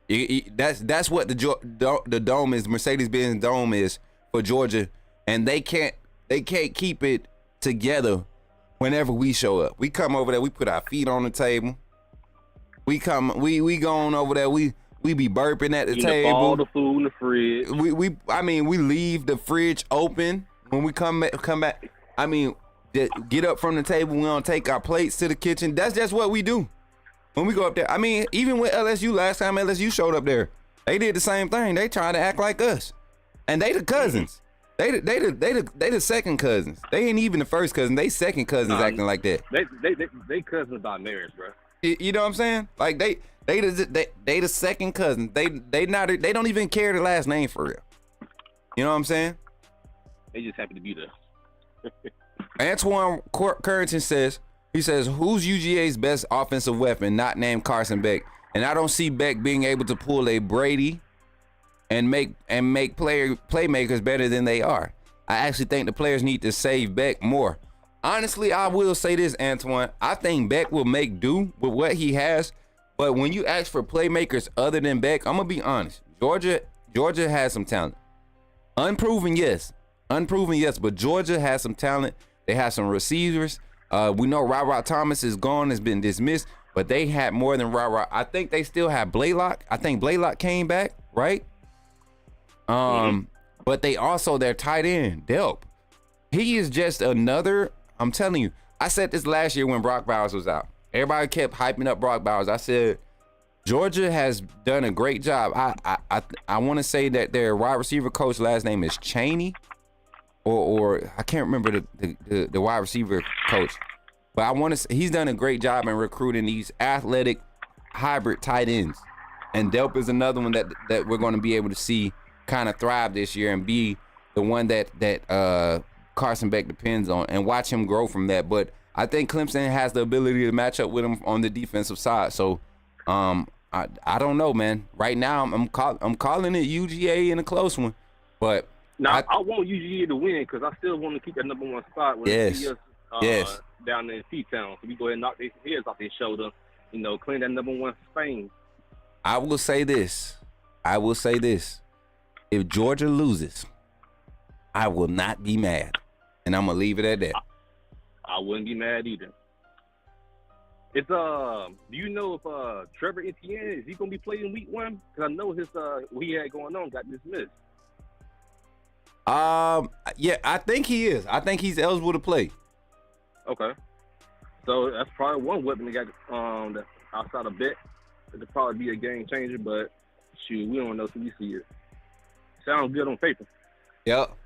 That's what the dome is. Mercedes-Benz Dome is for Georgia, and they can't keep it together. Whenever we show up, we come over there. We put our feet on the table. We go on over there. We be burping at the table. All the food in the fridge. We leave the fridge open. When we come back, get up from the table. We don't take our plates to the kitchen. That's just what we do when we go up there. Even with LSU, last time LSU showed up there, they did the same thing. They trying to act like us, and they the cousins. They the second cousins. They ain't even the first cousin. They second cousins acting like that. They cousins by marriage, bro. You know what I'm saying? Like They the second cousin. They don't even care the last name for real. You know what I'm saying? They just happy to be there. Antoine Currington says, who's UGA's best offensive weapon, not named Carson Beck? And I don't see Beck being able to pull a Brady and make playmakers better than they are. I actually think the players need to save Beck more. Honestly, I will say this, Antoine. I think Beck will make do with what he has. But when you ask for playmakers other than Beck, I'm going to be honest. Georgia has some talent. Unproven, yes, but Georgia has some talent. They have some receivers. We know Rod Thomas is gone, has been dismissed, but they had more than Rod. I think they still have Blaylock. I think Blaylock came back, right? But they also, their tight end, Delp. He is just another, I'm telling you, I said this last year when Brock Bowers was out. Everybody kept hyping up Brock Bowers. I said, Georgia has done a great job. I want to say that their wide receiver coach last name is Chaney, or I can't remember the wide receiver coach, but I want to. He's done a great job in recruiting these athletic hybrid tight ends, and Delp is another one that we're going to be able to see kind of thrive this year and be the one that Carson Beck depends on, and watch him grow from that. But I think Clemson has the ability to match up with him on the defensive side. So, I don't know, man. Right now, I'm calling it UGA in a close one, but I want UGA to win because I still want to keep that number one spot when they see us down in T-Town. So we go ahead and knock their heads off their shoulder, clean that number one fame. I will say this. If Georgia loses, I will not be mad, and I'm gonna leave it at that. I wouldn't be mad either. It's do you know if Trevor Etienne is he gonna be playing week 1? Because I know his what he had going on got dismissed. Yeah, I think he is. I think he's eligible to play. Okay, so that's probably one weapon they got that outside of Beck. It could probably be a game changer, but shoot, we don't know till we see it. Sounds good on paper. Yep.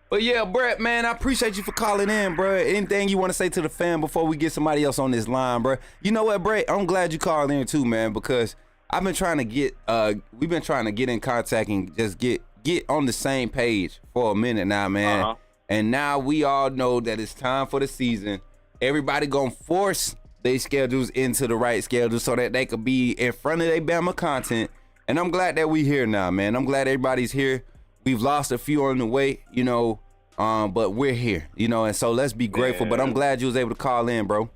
But yeah, Brett, man, I appreciate you for calling in, bro. Anything you want to say to the fan before we get somebody else on this line, bro? You know what, Brett? I'm glad you called in too, man, because I've been trying to get, we've been trying to get in contact and just get on the same page for a minute now, man. Uh-huh. And now we all know that it's time for the season. Everybody gonna force their schedules into the right schedule so that they could be in front of their Bama content. And I'm glad that we here now, man. I'm glad everybody's here. We've lost a few on the way, but we're here, and so let's be grateful. But I'm glad you was able to call in, bro.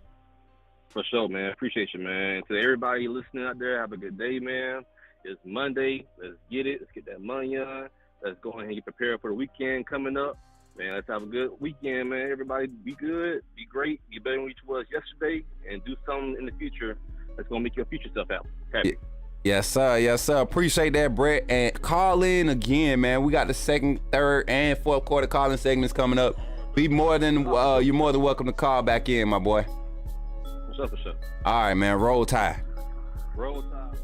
For sure, man. Appreciate you, man. To everybody listening out there, have a good day, man. It's Monday. Let's get it. Let's get that money on. Let's go ahead and get prepared for the weekend coming up. Man, let's have a good weekend, man. Everybody be good, be great, be better than what you was yesterday, and do something in the future that's going to make your future self happy. Yes, sir. Appreciate that, Brett. And call in again, man. We got the second, third, and fourth quarter calling segments coming up. You're more than welcome to call back in, my boy. For sure. All right, man. Roll Tide. Roll Tide,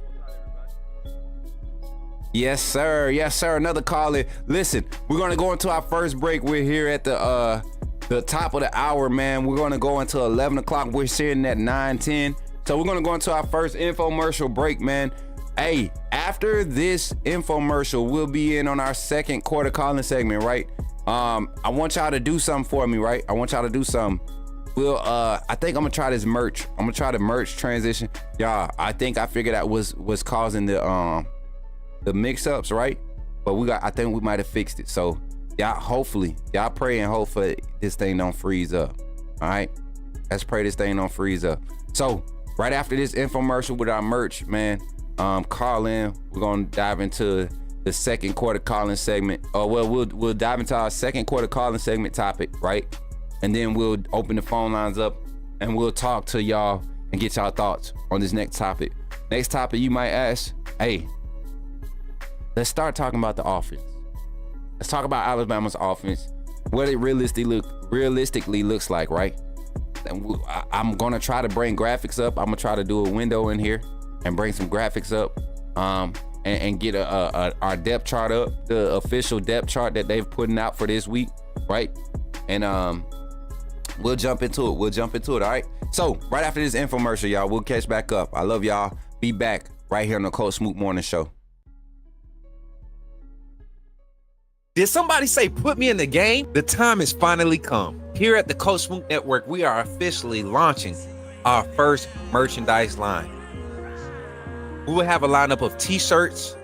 everybody. Yes, sir. Another call in. Listen, we're gonna go into our first break. We're here at the top of the hour, man. We're gonna go until 11 o'clock. We're sitting at 9:10. So we're gonna go into our first infomercial break, man. Hey, after this infomercial, we'll be in on our second quarter calling segment, right? I want y'all to do something for me, right? I want y'all to do something. I think I'm gonna try this merch. I'm gonna try the merch transition. Y'all, I think I figured out what's causing the mix-ups, right? But I think we might have fixed it. So y'all pray and hope for this thing don't freeze up. All right? Let's pray this thing don't freeze up. So right after this infomercial with our merch, man, call in. We're gonna dive into the second quarter calling segment. We'll dive into our second quarter calling segment topic, right? And then we'll open the phone lines up and we'll talk to y'all and get y'all thoughts on this next topic. Next topic, you might ask, hey, let's start talking about the offense. Let's talk about Alabama's offense, what it realistically looks like, right? And I'm gonna try to bring graphics up. I'm gonna try to do a window in here and bring some graphics up, and get our depth chart up, the official depth chart that they've putting out for this week, right? And we'll jump into it. All right. So right after this infomercial, y'all, we'll catch back up. I love y'all. Be back right here on the Coach Smoot Morning Show. Did somebody say put me in the game? The time has finally come. Here at the Coach Smoot Network, we are officially launching our first merchandise line. We will have a lineup of t-shirts,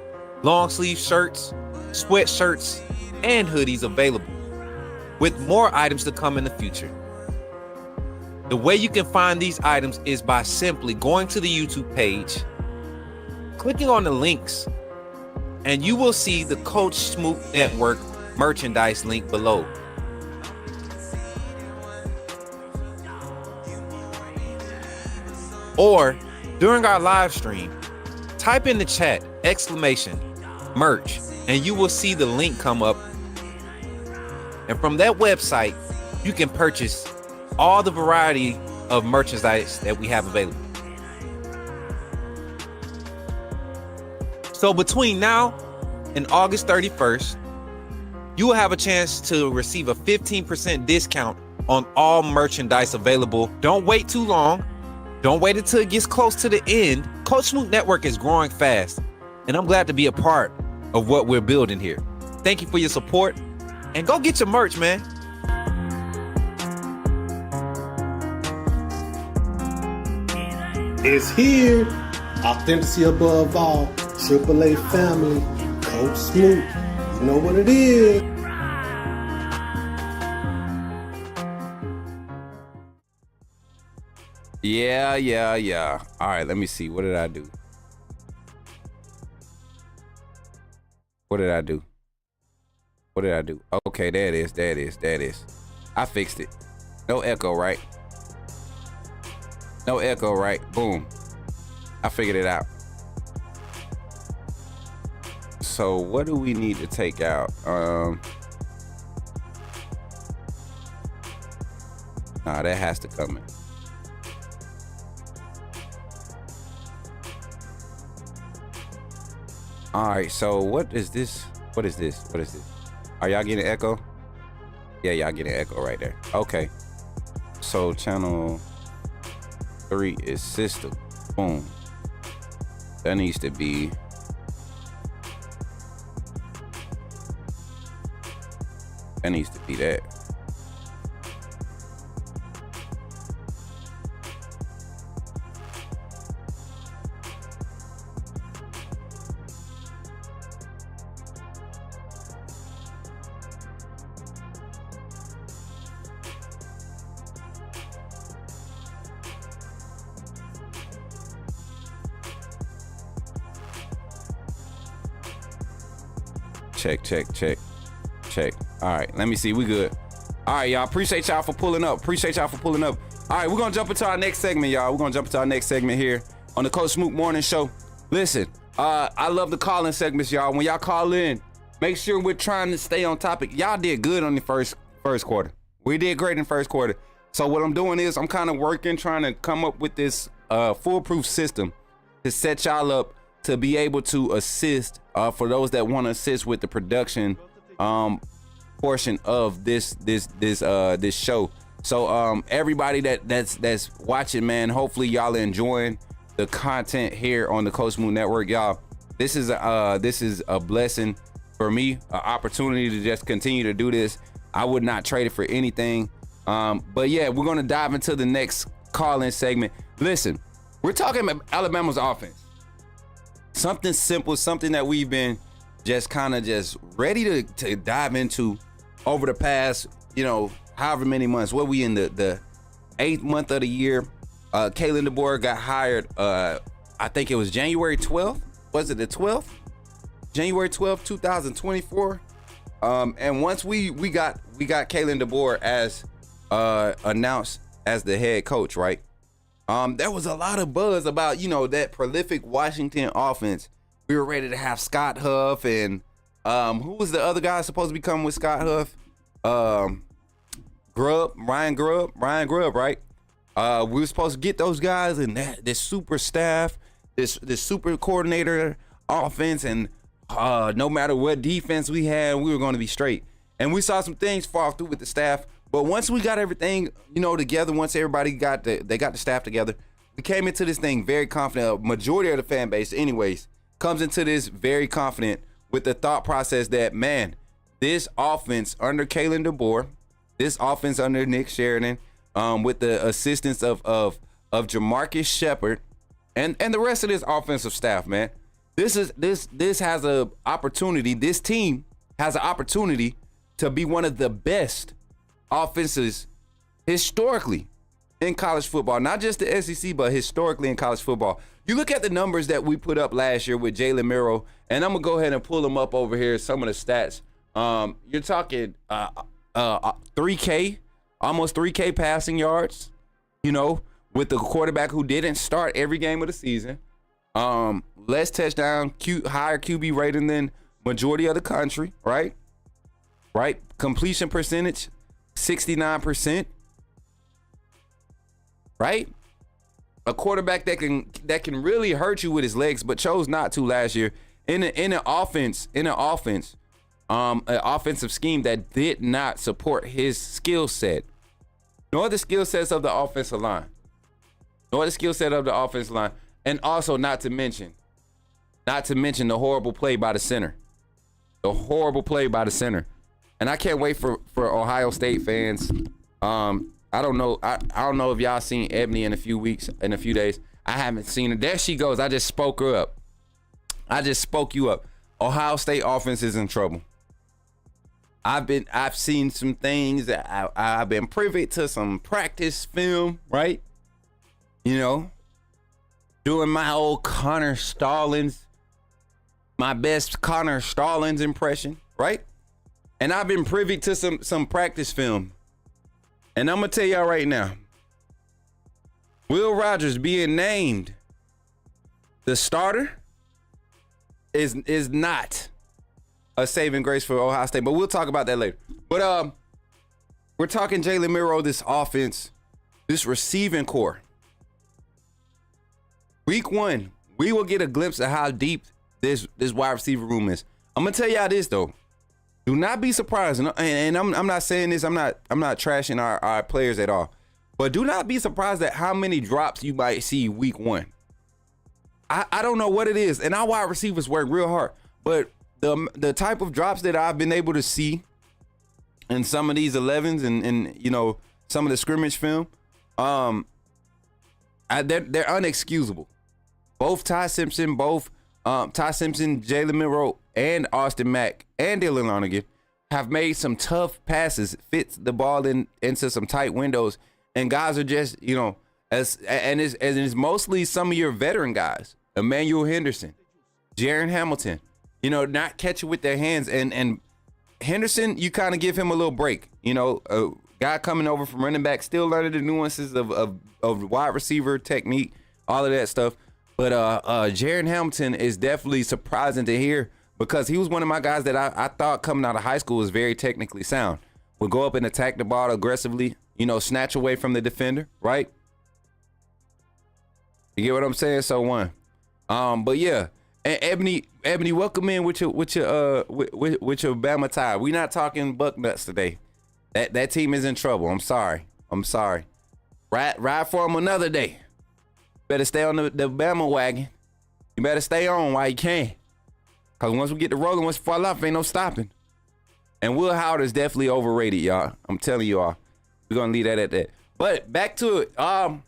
long sleeve shirts, sweatshirts, and hoodies available, with more items to come in the future. The way you can find these items is by simply going to the YouTube page, clicking on the links, and you will see the Coach Smoot Network merchandise link below. Or during our live stream, type in the chat !merch, and you will see the link come up. And from that website, you can purchase all the variety of merchandise that we have available. So between now and August 31st, you will have a chance to receive a 15% discount on all merchandise available. Don't wait too long. Don't wait until it gets close to the end. Coach Smoot Network is growing fast, and I'm glad to be a part of what we're building here. Thank you for your support, and go get your merch, man. It's here. Authenticity above all. AAA family. Coach Smoot. You know what it is. Yeah. All right, let me see. What did I do? Okay, there it is. I fixed it. No echo, right? Boom. I figured it out. So what do we need to take out? Nah, that has to come in. All right, so what is this? Are y'all getting echo? Yeah, y'all getting echo right there. Okay. So channel 3 is system. Boom. That needs to be. That. Check. All right, let me see. We good. All right, y'all. Appreciate y'all for pulling up. All right, we're gonna jump into our next segment, y'all. Here on the Coach Smoot Morning Show. Listen, I love the call-in segments, y'all. When y'all call in, make sure we're trying to stay on topic. Y'all did good on the first quarter. We did great in the first quarter. So what I'm doing is I'm kind of working, trying to come up with this foolproof system to set y'all up to be able to assist for those that want to assist with the production portion of this show. So everybody that's watching, man, hopefully y'all are enjoying the content here on the Coach Smoot Network, y'all. This is a blessing for me, an opportunity to just continue to do this. I would not trade it for anything. But yeah, we're gonna dive into the next call-in segment. Listen, we're talking about Alabama's offense. Something simple, something that we've been just kind of just ready to dive into over the past, however many months. What we in the 8th month of the year. Kalen DeBoer got hired, I think it was January 12th. Was it the 12th? January 12th, 2024. And once we got Kalen DeBoer as announced as the head coach, right? There was a lot of buzz about, that prolific Washington offense. We were ready to have Scott Huff and who was the other guy supposed to be coming with Scott Huff? Ryan Grubb, right? We were supposed to get those guys and this super staff, this super coordinator offense, and no matter what defense we had, we were going to be straight. And we saw some things fall through with the staff. But once we got everything, together, once everybody got the staff together, We came into this thing very confident. A majority of the fan base, anyways, comes into this very confident with the thought process that, man, this offense under Kalen DeBoer, this offense under Nick Sheridan, with the assistance of Jamarcus Shepard and the rest of this offensive staff, man. This has a opportunity. This team has an opportunity to be one of the best offenses historically in college football, not just the SEC, but historically in college football. You look at the numbers that we put up last year with Jalen Miro, and I'm gonna go ahead and pull them up over here. Some of the stats. You're talking 3K, almost 3K passing yards. You know, with the quarterback who didn't start every game of the season. Less touchdown, higher QB rating than majority of the country, right? Right. Completion percentage, 69%. Right? A quarterback that can really hurt you with his legs, but chose not to last year in an offensive scheme that did not support his skill set, nor the skill sets of the offensive line, and also not to mention the horrible play by the center, and I can't wait for Ohio State fans. I don't know if y'all seen Ebony in a few days. I haven't seen her. There she goes. I just spoke her up. I just spoke you up. Ohio State offense is in trouble. I've seen some things that I've been privy to some practice film, right? You know, doing my old my best Connor Stallings impression, right? And I've been privy to some practice film. And I'm gonna tell y'all right now, Will Rogers being named the starter is not a saving grace for Ohio State, but we'll talk about that later. But we're talking Jalen Miro, this offense, this receiving core. Week 1, we will get a glimpse of how deep this wide receiver room is. I'm gonna tell y'all this though. Do not be surprised, and I'm not saying this. I'm not trashing our players at all, but do not be surprised at how many drops you might see week 1. I don't know what it is, and our wide receivers work real hard, but the type of drops that I've been able to see in some of these 11s and you know some of the scrimmage film, they're unexcusable. Both Ty Simpson, Jalen Miro, and Austin Mack and Dylan Lonergan have made some tough passes, fits the ball into some tight windows, and guys are just, you know, it's mostly some of your veteran guys, Emmanuel Henderson, Jaron Hamilton, you know, not catching with their hands, and Henderson, you kind of give him a little break, you know, a guy coming over from running back, still learning the nuances of wide receiver technique, all of that stuff. But Jaron Hamilton is definitely surprising to hear because he was one of my guys that I thought coming out of high school was very technically sound. Would go up and attack the ball aggressively, you know, snatch away from the defender, right? You get what I'm saying? So one. But yeah, and Ebony, welcome in with your Bama tie. We not talking buck nuts today. That team is in trouble. I'm sorry. Ride for them another day. Better stay on the Bama wagon. You better stay on while you can. Because once we get to rolling, once we fall off, ain't no stopping. And Will Howard is definitely overrated, y'all. I'm telling you all. We're going to leave that at that. But back to it. And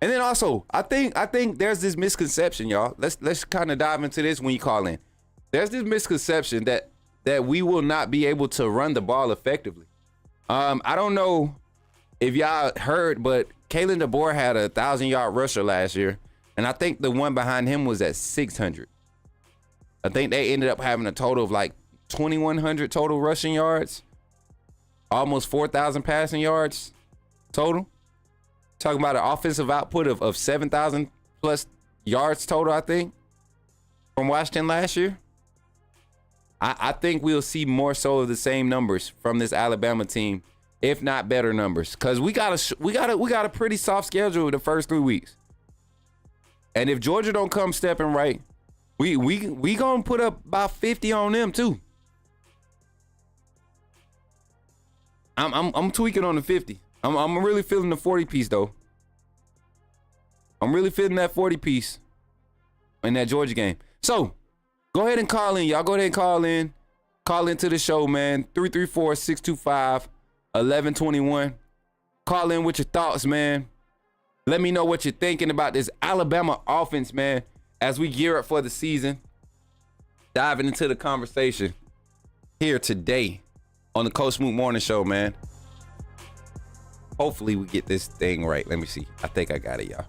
then also, I think there's this misconception, y'all. Let's kind of dive into this when you call in. There's this misconception that we will not be able to run the ball effectively. I don't know if y'all heard, but Kalen DeBoer had a 1,000-yard rusher last year, and I think the one behind him was at 600. I think they ended up having a total of like 2,100 total rushing yards, almost 4,000 passing yards total. Talking about an offensive output of 7,000 plus yards total, I think, from Washington last year. I think we'll see more so of the same numbers from this Alabama team, if not better numbers, because we got a pretty soft schedule the first 3 weeks, and if Georgia don't come stepping right, we gonna put up about 50 on them too. I'm tweaking on the 50. I'm really feeling the 40 piece though. I'm really feeling that 40 piece in that Georgia game. So go ahead and call in. Y'all go ahead and call in. Call into the show, man. 334-625-1121. Call in with your thoughts, man. Let me know what you're thinking about this Alabama offense, man, as we gear up for the season. Diving into the conversation here today on the Coach Smoot Morning Show, man. Hopefully we get this thing right. Let me see. I think I got it, y'all.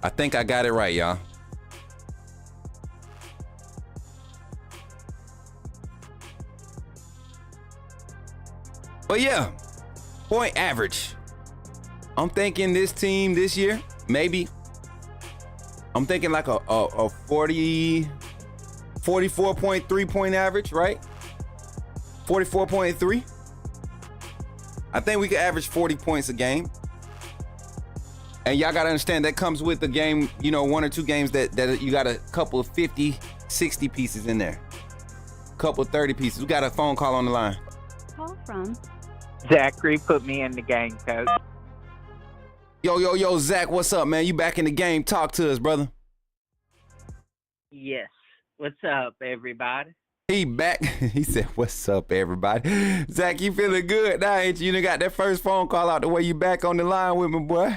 I think I got it right, y'all. But yeah, point average. I'm thinking this team this year, maybe. I'm thinking like a 44.3 point average, right? 44.3. I think we could average 40 points a game. And y'all got to understand that comes with the game, you know, one or two games that you got a couple of 50, 60 pieces in there. Couple of 30 pieces. We got a phone call on the line. Call from Zachary put me in the game, Coach. Yo, Zach, what's up, man? You back in the game. Talk to us, brother. Yes. What's up, everybody? He back. He said, what's up, everybody? Zach, you feeling good now, ain't you? You done got that first phone call out the way. You back on the line with me, boy.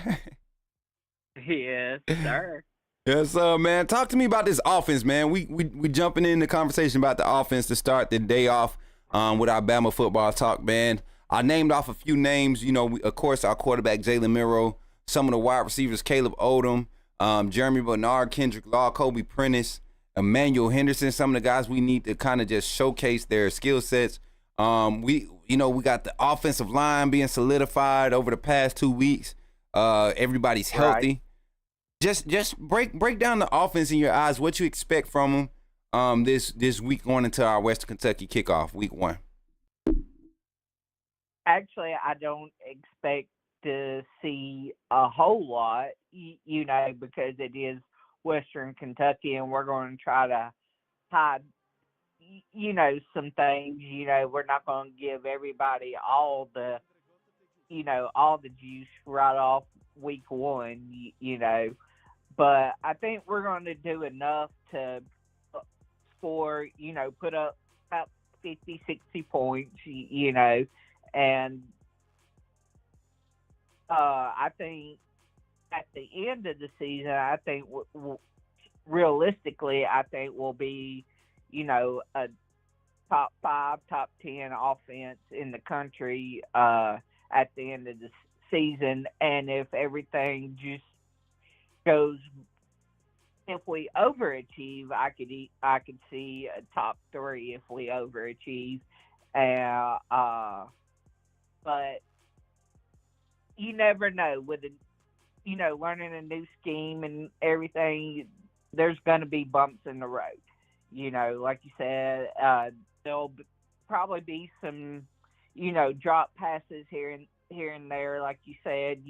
Yes, sir. Yes, sir, man. Talk to me about this offense, man. We jumping in the conversation about the offense to start the day off with our Bama football talk, man. I named off a few names. You know, of course, our quarterback, Jalen Milroe, some of the wide receivers, Caleb Odom, Jeremy Bernard, Kendrick Law, Kobe Prentice, Emmanuel Henderson, some of the guys we need to kind of just showcase their skill sets. We got the offensive line being solidified over the past 2 weeks. Everybody's healthy. Right. Just break down the offense in your eyes. What you expect from them this week going into our Western Kentucky kickoff, week 1. Actually, I don't expect to see a whole lot, because it is Western Kentucky, and we're going to try to hide, some things. We're not going to give everybody all the juice right off week 1, But I think we're going to do enough to score, put up about 50, 60 points, and I think at the end of the season, I think realistically, I think we'll be, a top 5, top 10 offense in the country at the end of the season. And if everything just goes, if we overachieve, I could see a top 3 if we overachieve. But you never know with learning a new scheme and everything. There's going to be bumps in the road. Like you said, there'll probably be some, drop passes here and there, like you said,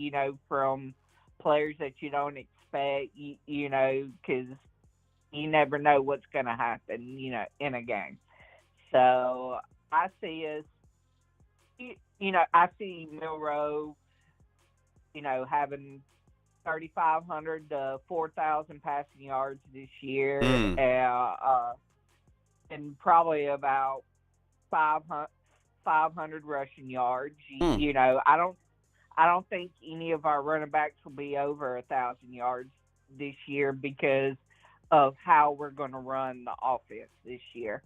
from players that you don't expect, because you never know what's going to happen, in a game. So I see us, I see Milroe, having 3,500 to 4,000 passing yards this year, and probably about 500 rushing yards. I don't think any of our running backs will be over 1,000 yards this year because of how we're going to run the offense this year,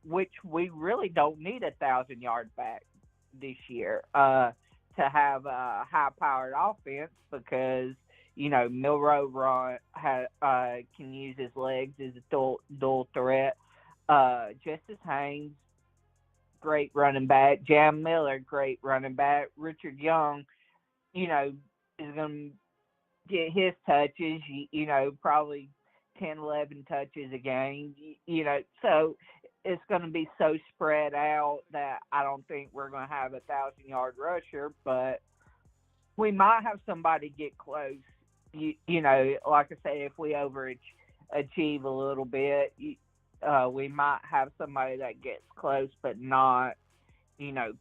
which we really don't need 1,000-yard back this year to have a high-powered offense because, Milroe can use his legs as a dual threat. Justice Haynes, great running back. Jam Miller, great running back. Richard Young, is going to get his touches, probably 10, 11 touches a game, so it's going to be so spread out that I don't think we're going to have 1,000-yard rusher, but we might have somebody get close. Like I say, if we overachieve a little bit, we might have somebody that gets close, but not,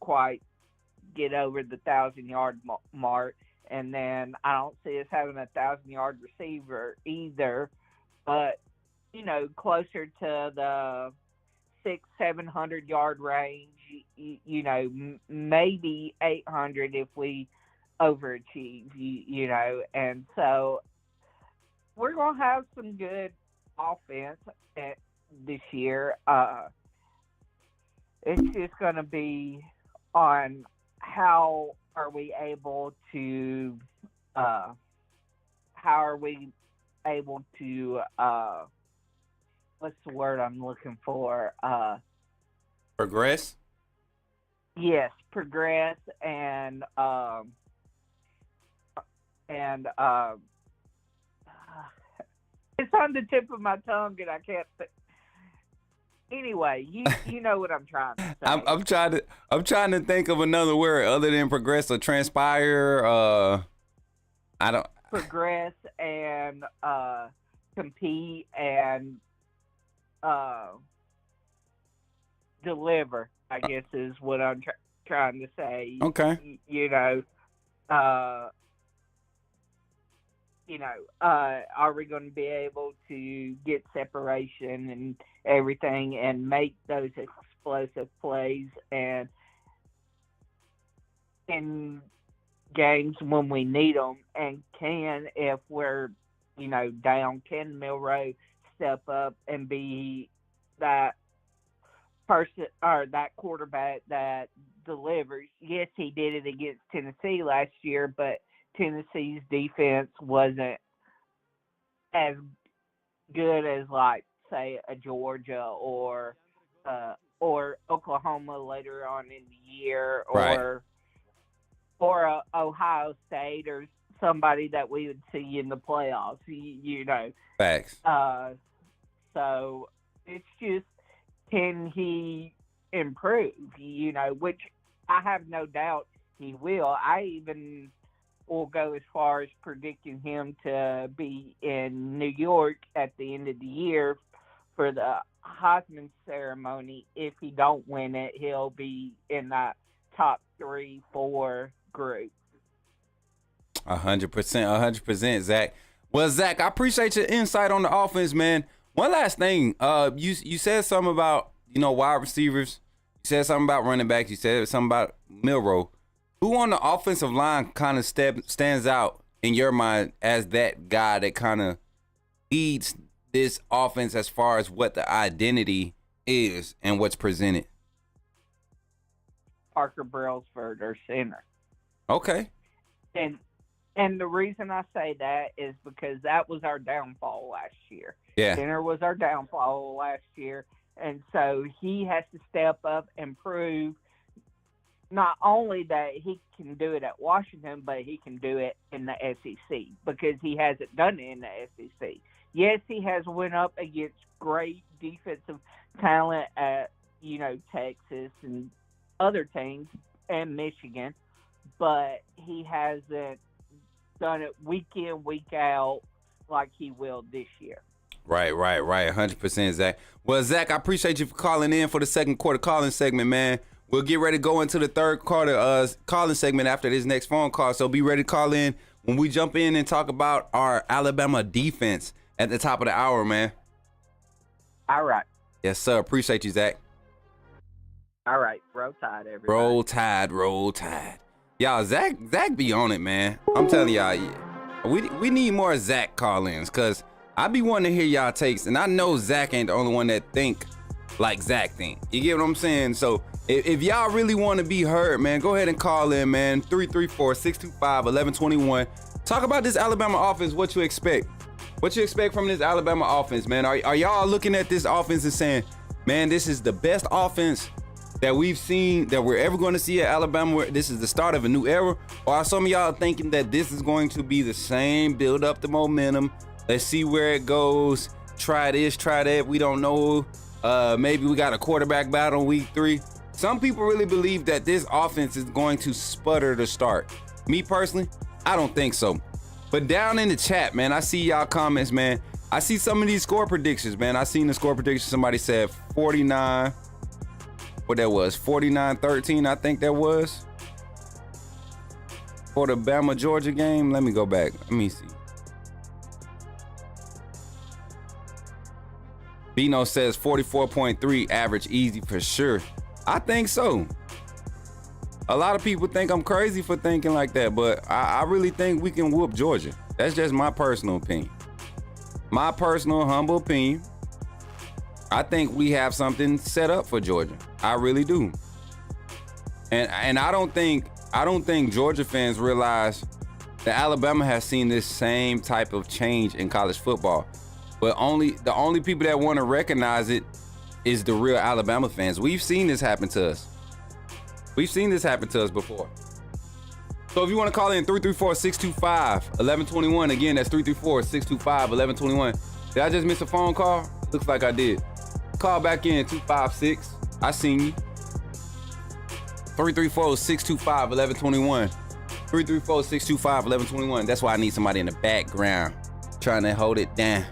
quite get over the 1,000-yard mark. And then I don't see us having a 1,000-yard receiver either, but closer to the 600-700 yard range. Maybe 800 if we overachieve. And so we're gonna have some good offense this year. It's just gonna be on how are we able to what's the word I'm looking for? Progress? Yes, progress and it's on the tip of my tongue and I can't Anyway, you know what I'm trying to say. I'm trying to think of another word other than progress or transpire. I don't progress and compete and deliver, I guess is what I'm trying to say. Okay. Are we going to be able to get separation and everything and make those explosive plays and in games when we need them, and if we're down, can Milroe step up and be that person or that quarterback that delivers? Yes, he did it against Tennessee last year, but Tennessee's defense wasn't as good as, like, say, a Georgia or Oklahoma later on in the year, or a Ohio State or somebody that we would see in the playoffs. Facts. So it's just, can he improve? Which I have no doubt he will. I even will go as far as predicting him to be in New York at the end of the year for the Heisman ceremony. If he don't win it, he'll be in that top 3-4 group. 100%, Zach. Well, Zach, I appreciate your insight on the offense, man. One last thing, you said something about wide receivers. You said something about running backs. You said something about Milroe. Who on the offensive line kind of stands out in your mind as that guy that kind of leads this offense as far as what the identity is and what's presented? Parker Brailsford, our center. Okay. And the reason I say that is because that was our downfall last year. Yeah. Center was our downfall last year, and so he has to step up and prove not only that he can do it at Washington, but he can do it in the SEC, because he hasn't done it in the SEC. Yes, he has went up against great defensive talent at, Texas and other teams and Michigan, but he hasn't done it week in, week out like he will this year. Right. 100%, Zach. Well, Zach, I appreciate you for calling in for the second quarter calling segment, man. We'll get ready to go into the third quarter calling segment after this next phone call. So be ready to call in when we jump in and talk about our Alabama defense at the top of the hour, man. All right. Yes, sir. Appreciate you, Zach. All right. Roll Tide, everybody. Roll Tide. Y'all, Zach be on it, man. I'm telling y'all, we need more Zach call-ins, because I be wanting to hear y'all takes, and I know Zach ain't the only one that think like Zach think. You get what I'm saying? So if y'all really want to be heard, man, go ahead and call in, man. 334-625-1121. Talk about this Alabama offense, what you expect. What you expect from this Alabama offense, man. Are y'all looking at this offense and saying, man, this is the best offense that we've seen, that we're ever going to see at Alabama? This is the start of a new era? Or are some of y'all thinking that this is going to be the same, build up the momentum, let's see where it goes, try this, try that, we don't know, maybe we got a quarterback battle week 3? Some people really believe that this offense is going to sputter to start. Me personally, I don't think so. But down in the chat, man, I see y'all comments, man. I see some of these score predictions, man. I seen the score prediction. Somebody said 49. What that was? 49-13, I think that was. For the Bama-Georgia game, let me go back. Let me see. Bino says 44.3 average easy for sure. I think so. A lot of people think I'm crazy for thinking like that, but I really think we can whoop Georgia. That's just my personal opinion. My personal humble opinion. I think we have something set up for Georgia. I really do. And I don't think Georgia fans realize that Alabama has seen this same type of change in college football. But the only people that want to recognize it is the real Alabama fans. We've seen this happen to us. We've seen this happen to us before. So if you want to call in 334-625-1121, again, that's 334-625-1121. Did I just miss a phone call? Looks like I did. Call back in 256. I seen you. 334-625-1121. 334-625-1121. That's why I need somebody in the background trying to hold it down.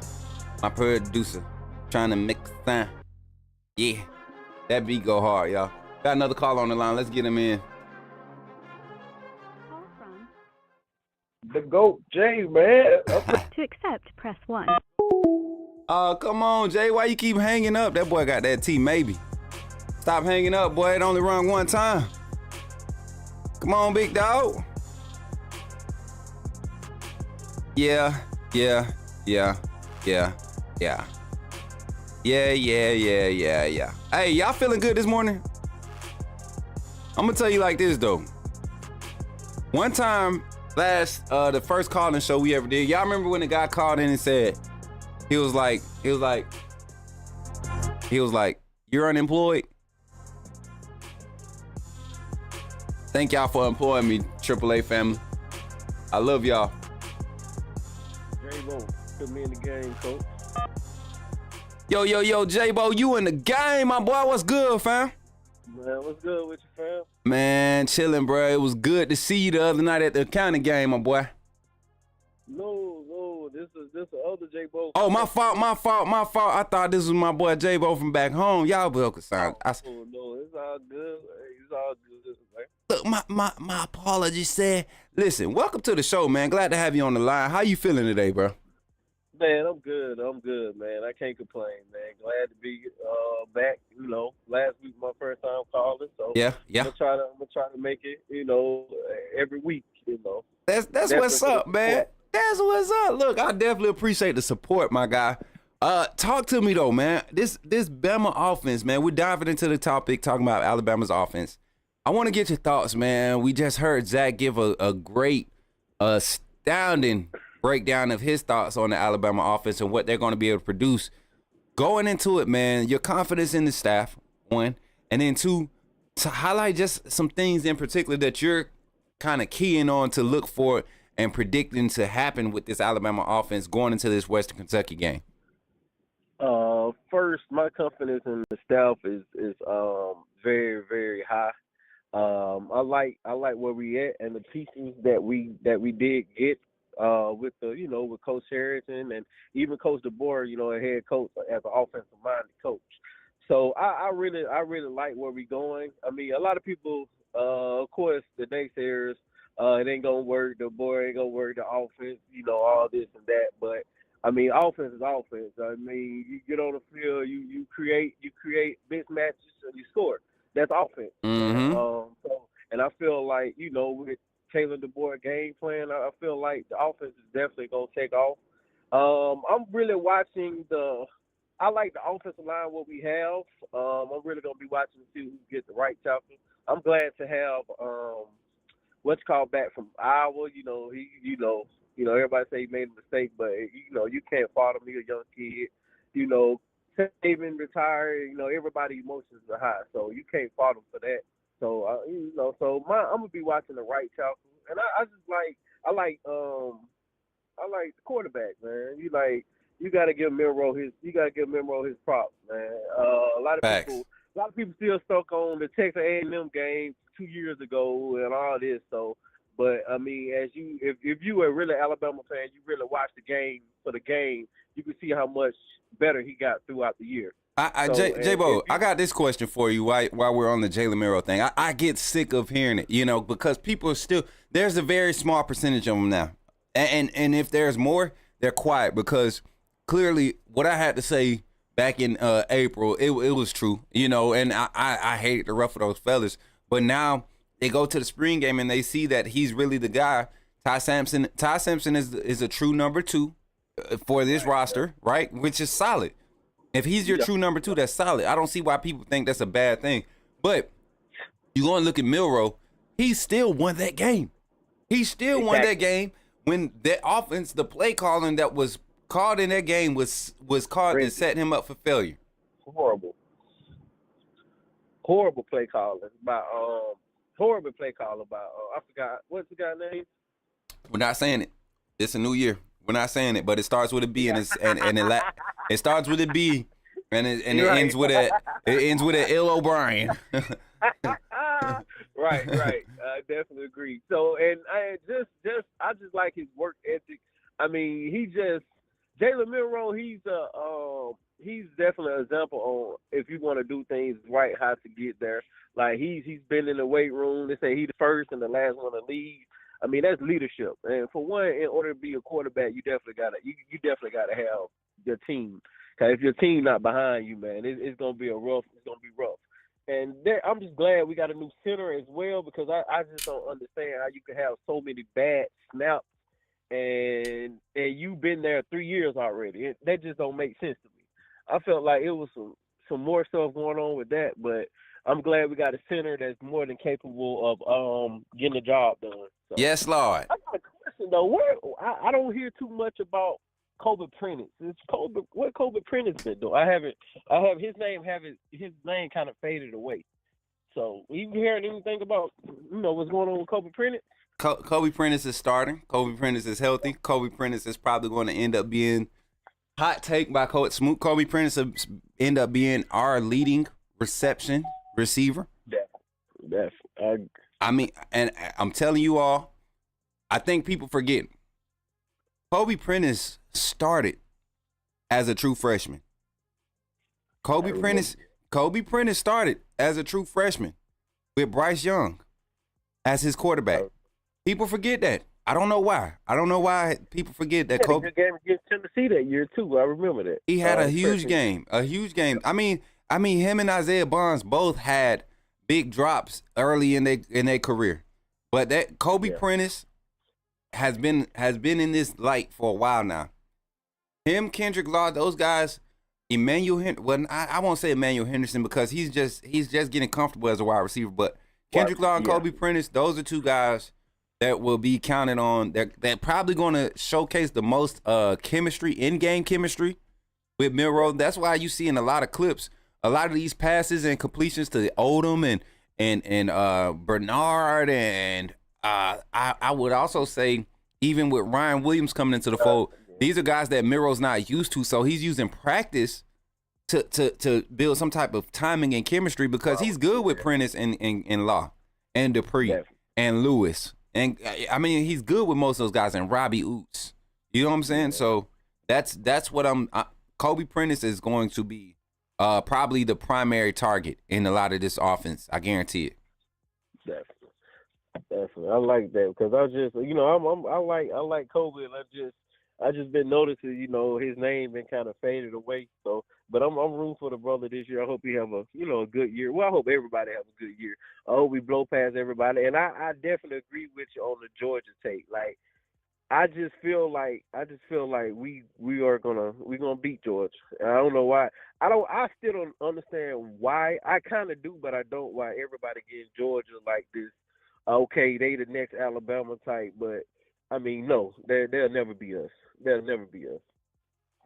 My producer trying to mix down. Yeah, that beat go hard, y'all. Got another call on the line. Let's get him in. Call from. The GOAT, Jay, man. To accept, press 1. Oh, come on, Jay. Why you keep hanging up? That boy got that T, maybe. Stop hanging up, boy. It only rung one time. Come on, big dog. Yeah. Hey, y'all feeling good this morning? I'm gonna tell you like this though. One time, the first calling show we ever did, y'all remember when the guy called in and said, he was like, you're unemployed? Thank y'all for employing me, AAA family. I love y'all. J-Bo, put me in the game, coach. Yo, J-Bo, you in the game, my boy. What's good, fam? Man, what's good with you, fam? Man, chilling, bro. It was good to see you the other night at the county game, my boy. No, this is the other J-Bo. Oh, my fault. I thought this was my boy J-Bo from back home. Y'all be concerned. No, it's all good. It's all good, man. Look, my apologies, sir. Listen, welcome to the show, man. Glad to have you on the line. How you feeling today, bro? Man, I'm good, man. I can't complain, man. Glad to be back. You know, last week my first time calling, so yeah. I'm gonna try to make it. You know, every week. You know, that's what's up, man. That's what's up. Look, I definitely appreciate the support, my guy. Talk to me though, man. This Bama offense, man. We're diving into the topic, talking about Alabama's offense. I want to get your thoughts, man. We just heard Zach give a great, astounding breakdown of his thoughts on the Alabama offense and what they're going to be able to produce. Going into it, man, your confidence in the staff, one, and then two, to highlight just some things in particular that you're kind of keying on to look for and predicting to happen with this Alabama offense going into this Western Kentucky game. First, my confidence in the staff is very, very high. I like where we at and the pieces that we did get with with Coach Harrington and even Coach DeBoer, a head coach as an offensive minded coach. So I really like where we're going. I mean, a lot of people, of course, the naysayers, it ain't gonna work. DeBoer ain't gonna work the offense, all this and that. But I mean, offense is offense. I mean, you get on the field, you create mismatches, and you score. That's offense. Mm-hmm. And I feel like, with Taylor DeBoer game plan, I feel like the offense is definitely going to take off. I'm really watching I like the offensive line, what we have. I'm really going to be watching to see who gets the right tackle. I'm glad to have what's called back from Iowa. Everybody say he made a mistake, but, you can't fault him. He's a young kid. Saban retired, everybody's emotions are high, so you can't fault him for that. So I'm gonna be watching the right tackle, and I like the quarterback, man. You got to give Milroe his props, man. A lot of people still stuck on the Texas A&M game 2 years ago and all this. So, but I mean, if you were really Alabama fan, you really watch the game for the game. You can see how much better he got throughout the year. J-Bo, I got this question for you while we're on the Jalen Miro thing. I get sick of hearing it, because people are still, there's a very small percentage of them now. And if there's more, they're quiet because clearly what I had to say back in April, it was true, and I hated to ruffle those feathers. But now they go to the spring game and they see that he's really the guy. Ty Sampson is a true number 2 for this roster, right? Which is solid. If he's your true number 2, that's solid. I don't see why people think that's a bad thing. But you go and look at Milroe, he still won that game. He still won that game when that offense, the play calling that was called in that game was called and set him up for failure. Horrible play calling by horrible play call about I forgot what's the guy's name. We're not saying it. It's a new year. We're not saying it, but it starts with a B and it starts with a B and it ends with a L O'Brien. Right. I definitely agree. So, and I just like his work ethic. I mean, Jalen Milroe, he's definitely an example on if you want to do things right, how to get there. Like he's been in the weight room. They say he's the first and the last one to leave. I mean, that's leadership. And for one, in order to be a quarterback, you definitely gotta have your team. Cause if your team not behind you, man, it's gonna be rough. And I'm just glad we got a new center as well because I just don't understand how you can have so many bad snaps and you've been there 3 years already. That just don't make sense to me. I felt like it was some more stuff going on with that, but I'm glad we got a center that's more than capable of getting the job done. So, yes, Lord. I got a question though. I don't hear too much about Kobe Prentice. What Kobe Prentice been doing? I have his name kind of faded away. So you hearing anything about what's going on with Kobe Prentice? Kobe Prentice is starting. Kobe Prentice is healthy. Kobe Prentice is probably going to end up being hot take by Coach Smoot. Kobe Prentice will end up being our leading reception receiver. Definitely. I mean, and I'm telling you all, I think people forget. Kobe Prentice started as a true freshman. Kobe Prentice started as a true freshman with Bryce Young as his quarterback. People forget that. I don't know why. People forget that Kobe. He game against Tennessee that year too. I remember that. He had a huge game. I mean, him and Isaiah Bonds both had big drops early in their career, but that Kobe Prentice has been in this light for a while now. Him, Kendrick Law, those guys, I won't say Emmanuel Henderson because he's just getting comfortable as a wide receiver. But Kendrick Law and Kobe Prentice, those are two guys that will be counted on. They're probably going to showcase the most chemistry, in-game chemistry with Milroe. That's why you see in a lot of clips, a lot of these passes and completions to Odom and Bernard and I would also say even with Ryan Williams coming into the fold, these are guys that Milroe's not used to, so he's using practice to build some type of timing and chemistry because he's good with Prentice and Law and Dupree and Lewis. And I mean, he's good with most of those guys and Robbie Oots. You know what I'm saying? So that's what Kobe Prentice is going to be probably the primary target in a lot of this offense. I guarantee it. Definitely. I like that because I just, I like Kobe, and I just been noticing, his name been kind of faded away. So, but I'm rooting for the brother this year. I hope he have a good year. Well, I hope everybody have a good year. I hope we blow past everybody, and I definitely agree with you on the Georgia take. Like, I just feel like we're gonna beat Georgia. And I don't know why. I still don't understand why. I kind of do, but I don't. Why everybody getting Georgia like this? Okay, they the next Alabama type, but I mean, no, they'll never be us. They'll never be us.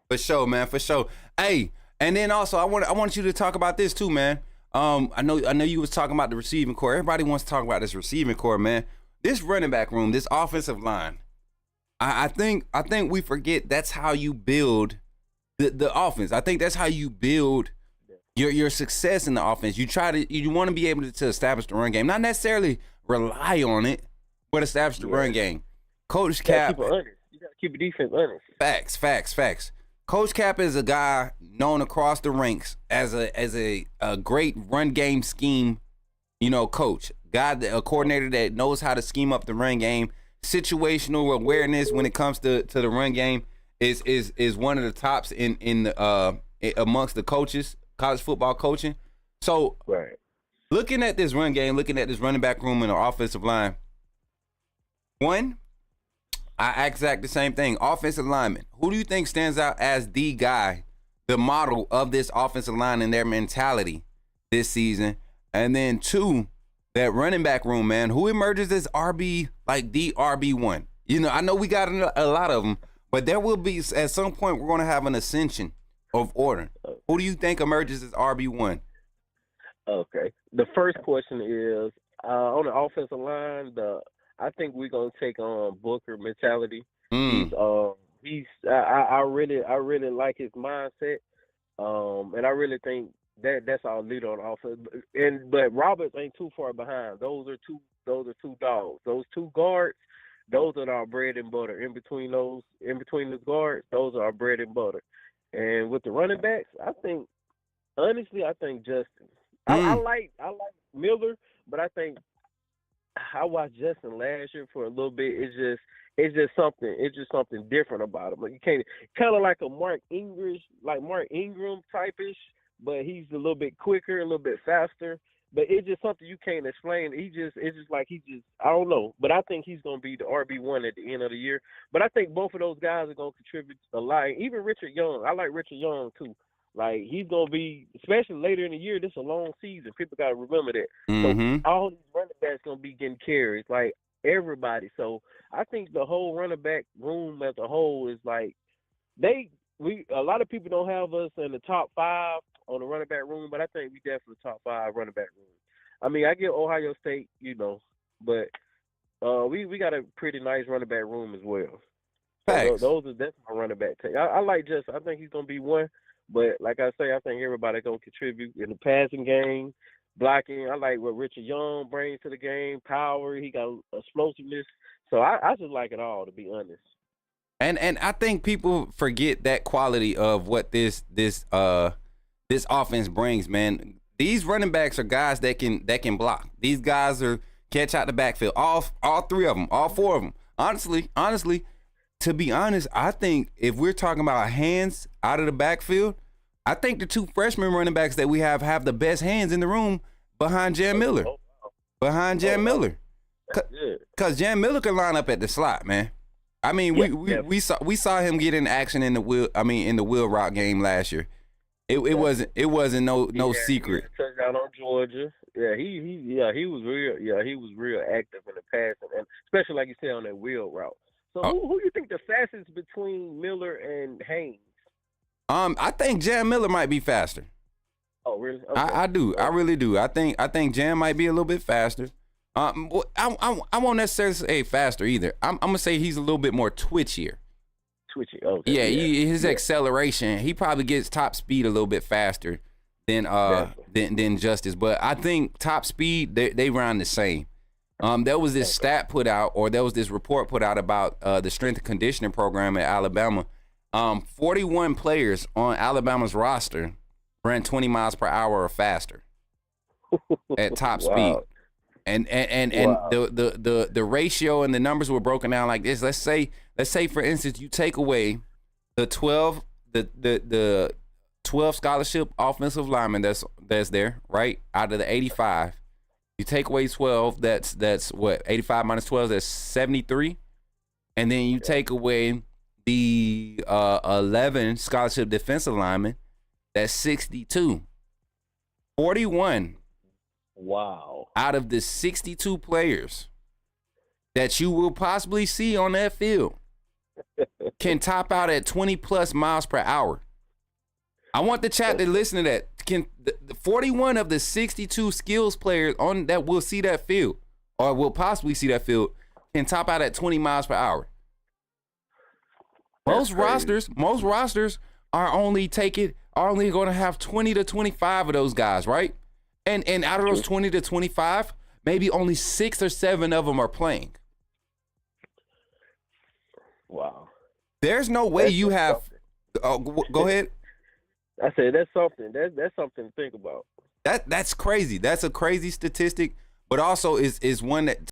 For sure, man. For sure. Hey, and then also I want you to talk about this too, man. I know you was talking about the receiving core. Everybody wants to talk about this receiving core, man. This running back room, this offensive line. I think we forget that's how you build the offense. I think that's how you build your success in the offense. You want to be able to establish the run game, not necessarily rely on it, but establish the run game. Coach Cap. You gotta keep your defense honest. Facts. Coach Cap is a guy known across the ranks as a great run game scheme, coach. A coordinator that knows how to scheme up the run game. Situational awareness when it comes to the run game is one of the tops in amongst the coaches, college football coaching. So Right. looking at this run game, looking at this running back room and the offensive line, one, I ask Zach the same thing. Offensive lineman. Who do you think stands out as the guy, the model of this offensive line and their mentality this season? And then two, that running back room, man. Who emerges as RB, like the RB1? I know we got a lot of them, but there will be, at some point, we're going to have an ascension of order. Who do you think emerges as RB1? Okay. The first question is on the offensive line. I think we're gonna take on Booker mentality. I really like his mindset, and I really think that's our leader on offense. But Roberts ain't too far behind. Those are two dogs. Those two guards, those are our bread and butter. In between the guards, those are our bread and butter. And with the running backs, I think Justin. I like Miller, but I think I watched Justin last year for a little bit. It's just something different about him. Like you can't, kind of like a Mark Ingram type-ish, but he's a little bit quicker, a little bit faster. But it's just something you can't explain. I don't know. But I think he's gonna be the RB1 at the end of the year. But I think both of those guys are gonna contribute a lot. Even Richard Young, I like Richard Young too. Like he's gonna be, especially later in the year. This is a long season. People gotta remember that. Mm-hmm. So all these running backs gonna be getting carries, like everybody. So I think the whole running back room as a whole is like a lot of people don't have us in the top 5 on the running back room, but I think we definitely top 5 running back room. I mean, I get Ohio State, but we got a pretty nice running back room as well. So that's my running back take. I like Justin. I think he's gonna be one. But like I say, I think everybody gonna contribute in the passing game, blocking. I like what Richard Young brings to the game, power. He got explosiveness. So I just like it all, to be honest. And I think people forget that quality of what this offense brings, man. These running backs are guys that can block. These guys are catch out the backfield. All 3 of them, all 4 of them. Honestly, to be honest, I think if we're talking about hands out of the backfield, I think the 2 freshman running backs that we have the best hands in the room behind Jan Miller. Miller. Because Jan Miller can line up at the slot, man. I mean, we saw him get in action in the wheel route game last year. It wasn't no secret. Touchdown on Georgia. Yeah, he was real active in the passing, and especially like you said on that wheel route. So who do you think the fastest between Miller and Haynes? I think Jan Miller might be faster. Oh, really? Okay. I do. I really do. I think Jan might be a little bit faster. I won't necessarily say faster either. I'm gonna say he's a little bit more twitchier. Twitchy. Okay. Yeah, his acceleration. He probably gets top speed a little bit faster than Justice. But I think top speed they run the same. There was this stat put out, or there was this report put out about the strength and conditioning program at Alabama. 41 players on Alabama's roster ran 20 miles per hour or faster at top speed. And wow. the ratio and the numbers were broken down like this. Let's say for instance you take away the 12 scholarship offensive linemen that's there, right? Out of the 85. You take away 12, that's what, 85 minus 12, that's 73. And then you take away the 11 scholarship defensive linemen, that's 62. 41. Wow. Out of the 62 players that you will possibly see on that field can top out at 20 plus miles per hour. I want the chat to listen to that. Can the 41 of the 62 skills players on that will see that field, or will possibly see that field, can top out at 20 miles per hour. Most rosters are only going to have 20 to 25 of those guys, right? And out of those 20 to 25, maybe only 6 or 7 of them are playing. Wow. There's no way you have Oh, go ahead. I said that's something. That's something to think about. That's crazy. That's a crazy statistic, but also is one that